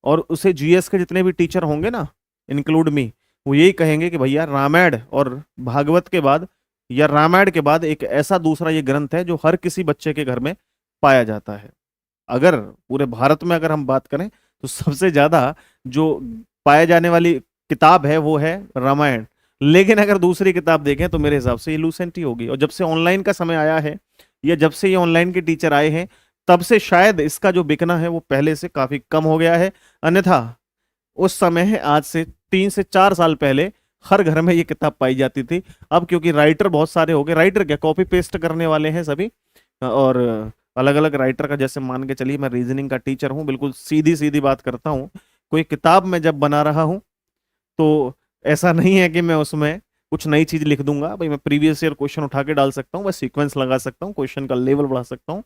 और उसे GS के जितने भी टीचर होंगे ना, इंक्लूड मी, वो यही कहेंगे कि भैया रामायण और भागवत के बाद, या रामायण के बाद एक ऐसा दूसरा ये ग्रंथ है जो हर किसी बच्चे के घर में पाया जाता है। अगर पूरे भारत में अगर हम बात करें तो सबसे ज्यादा जो पाए जाने वाली किताब है वो है रामायण। लेकिन अगर दूसरी किताब देखें तो मेरे हिसाब से ये लूसेंट ही होगी। और जब से ऑनलाइन का समय आया है, या जब से ये ऑनलाइन के टीचर आए हैं, तब से शायद इसका जो बिकना है वो पहले से काफी कम हो गया है। अन्यथा उस समय है, आज से 3 से 4 साल पहले हर घर में ये किताब पाई जाती थी। अब क्योंकि राइटर बहुत सारे हो गए, राइटर क्या, कॉपी पेस्ट करने वाले हैं सभी, और अलग अलग राइटर का, जैसे मान के चलिए मैं रीजनिंग का टीचर हूँ, बिल्कुल सीधी सीधी बात करता हूँ। कोई किताब मैं जब बना रहा हूँ तो ऐसा नहीं है कि मैं उसमें कुछ नई चीज लिख दूंगा। भाई मैं प्रीवियस ईयर क्वेश्चन उठा के डाल सकता हूँ, बस सीक्वेंस लगा सकता हूँ, क्वेश्चन का लेवल बढ़ा सकता हूँ,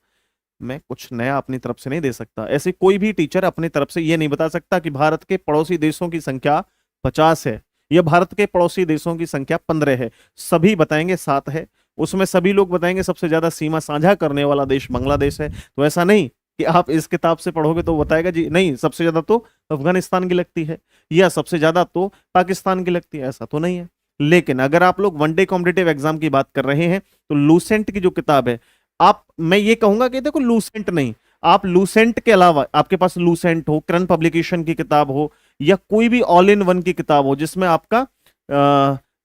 मैं कुछ नया अपनी तरफ से नहीं दे सकता। ऐसे कोई भी टीचर अपनी तरफ से ये नहीं बता सकता कि भारत के पड़ोसी देशों की संख्या 50 है या भारत के पड़ोसी देशों की संख्या 15 है। सभी बताएंगे 7 है। उसमें सभी लोग बताएंगे सबसे ज्यादा सीमा साझा करने वाला देश बांग्लादेश है। तो ऐसा नहीं कि आप इस किताब से पढ़ोगे तो बताएगा जी नहीं सबसे ज्यादा तो अफगानिस्तान की लगती है या सबसे ज्यादा तो पाकिस्तान की लगती है, ऐसा तो नहीं है। लेकिन अगर आप लोग वनडे कॉम्पिटेटिव एग्जाम की बात कर रहे हैं तो लूसेंट की जो किताब है, आप, मैं ये कहूंगा कि देखो लूसेंट नहीं, आप लूसेंट के अलावा आपके पास लूसेंट हो, करंट पब्लिकेशन की किताब हो, या कोई भी ऑल इन वन की किताब हो जिसमें आपका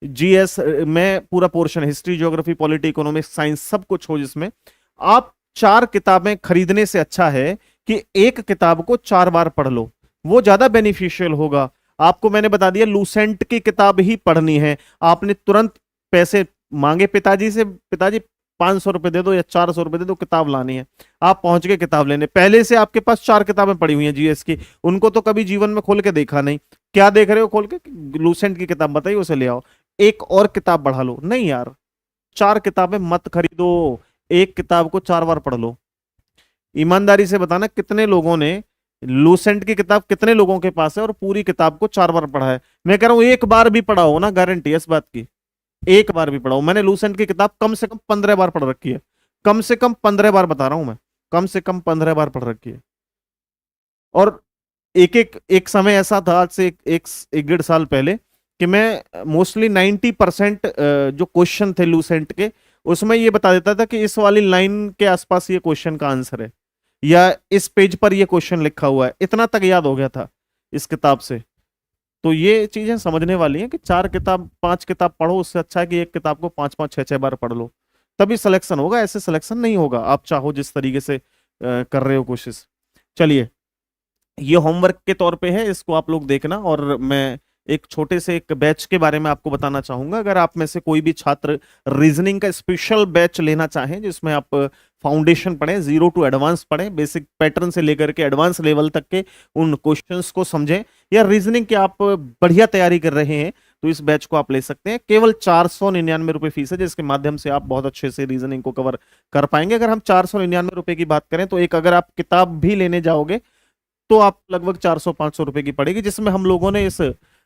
जीएस में पूरा portion, history, geography, polity, economics, science सब कुछ हो, जिसमें आप 4 किताबें खरीदने से अच्छा है कि एक किताब को 4 बार पढ़ लो, वो ज्यादा बेनिफिशियल होगा। आपको मैंने बता दिया लूसेंट की किताब ही पढ़नी है, आपने तुरंत पैसे मांगे पिताजी से, पिताजी 500 रुपए दे दो या 400 रुपए दे दो, किताब लानी है, आप पहुंच गए किताब लेने, पहले से आपके पास 4 किताबें पड़ी हुई हैं जीएस की, उनको तो कभी जीवन में खोल के देखा नहीं, क्या देख रहे हो खोल के, लूसेंट की किताब बताइए उसे ले आओ, एक और किताब बढ़ा लो। नहीं यार, 4 किताबें मत खरीदो, एक किताब को 4 बार पढ़ लो। ईमानदारी से बताना कितने लोगों ने लूसेंट की किताब, कितने लोगों के पास है और पूरी किताब को 4 बार पढ़ा है? मैं कह रहा हूं एक बार भी पढ़ा हो ना, गारंटी है इस बात की, एक बार भी पढ़ा हूं। मैंने लूसेंट की किताब कम से कम 15 बार पढ़ रखी है, कम से कम 15 बार बता रहा हूं मैं, कम से कम 15 बार पढ़ रखी है। और एक समय ऐसा था, आज से एक 1.5 साल पहले, कि मैं मोस्टली 90% जो क्वेश्चन थे लूसेंट के, उसमें ये बता देता था कि इस वाली लाइन के आसपास ये क्वेश्चन का आंसर है, या इस पेज पर ये क्वेश्चन लिखा हुआ है, इतना तक याद हो गया था इस किताब से। तो ये चीजें समझने वाली हैं कि 4 किताब 5 किताब पढ़ो, उससे अच्छा है कि एक किताब को 5 5 6 6 बार पढ़ लो, तभी सिलेक्शन होगा, ऐसे सिलेक्शन नहीं होगा आप चाहो जिस तरीके से कर रहे हो कोशिश। चलिए, ये होमवर्क के तौर पे है, इसको आप लोग देखना। और मैं एक छोटे से एक बैच के बारे में आपको बताना चाहूंगा, अगर आप में से कोई भी छात्र रीजनिंग का स्पेशल बैच लेना चाहें जिसमें आप फाउंडेशन पढ़ें, 0 to एडवांस पढ़ें, बेसिक पैटर्न से लेकर के एडवांस लेवल तक के उन क्वेश्चंस को समझें, या रीजनिंग की आप बढ़िया तैयारी कर रहे हैं, तो इस बैच को आप ले सकते हैं। केवल 499 रुपए फीस है, जिसके माध्यम से आप बहुत अच्छे से रीजनिंग को कवर कर पाएंगे। अगर हम 499 रुपए की बात करें तो एक, अगर आप किताब भी लेने जाओगे तो आप लगभग 400-500 रुपए की पड़ेगी, जिसमें हम लोगों ने इस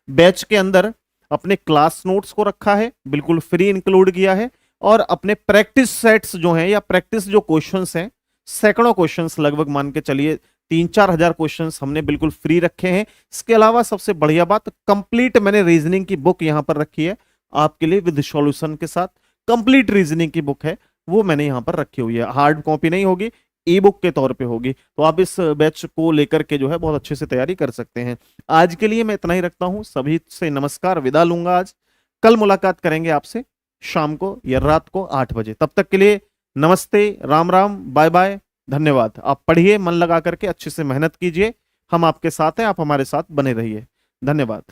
बैच के अंदर अपने क्लास नोट्स को रखा है, बिल्कुल फ्री इंक्लूड किया है, और अपने प्रैक्टिस सेट्स जो हैं या प्रैक्टिस जो क्वेश्चंस हैं, सैकड़ों क्वेश्चंस, लगभग मान के चलिए 3-4 हजार क्वेश्चंस हमने बिल्कुल फ्री रखे हैं। इसके अलावा सबसे बढ़िया बात, कंप्लीट मैंने रीजनिंग की बुक यहां पर रखी है आपके लिए, विद सॉल्यूशन के साथ कंप्लीट रीजनिंग की बुक है, वो मैंने यहां पर रखी हुई है। हार्ड कॉपी नहीं होगी, ई बुक के तौर पे होगी, तो आप इस बैच को लेकर के जो है बहुत अच्छे से तैयारी कर सकते हैं। आज के लिए मैं इतना ही रखता हूं, सभी से नमस्कार, विदा लूंगा आज। कल मुलाकात करेंगे आपसे शाम को या रात को 8 बजे। तब तक के लिए नमस्ते, राम राम, बाय बाय, धन्यवाद। आप पढ़िए, मन लगा करके अच्छे से मेहनत कीजिए, हम आपके साथ हैं, आप हमारे साथ बने रहिए। धन्यवाद।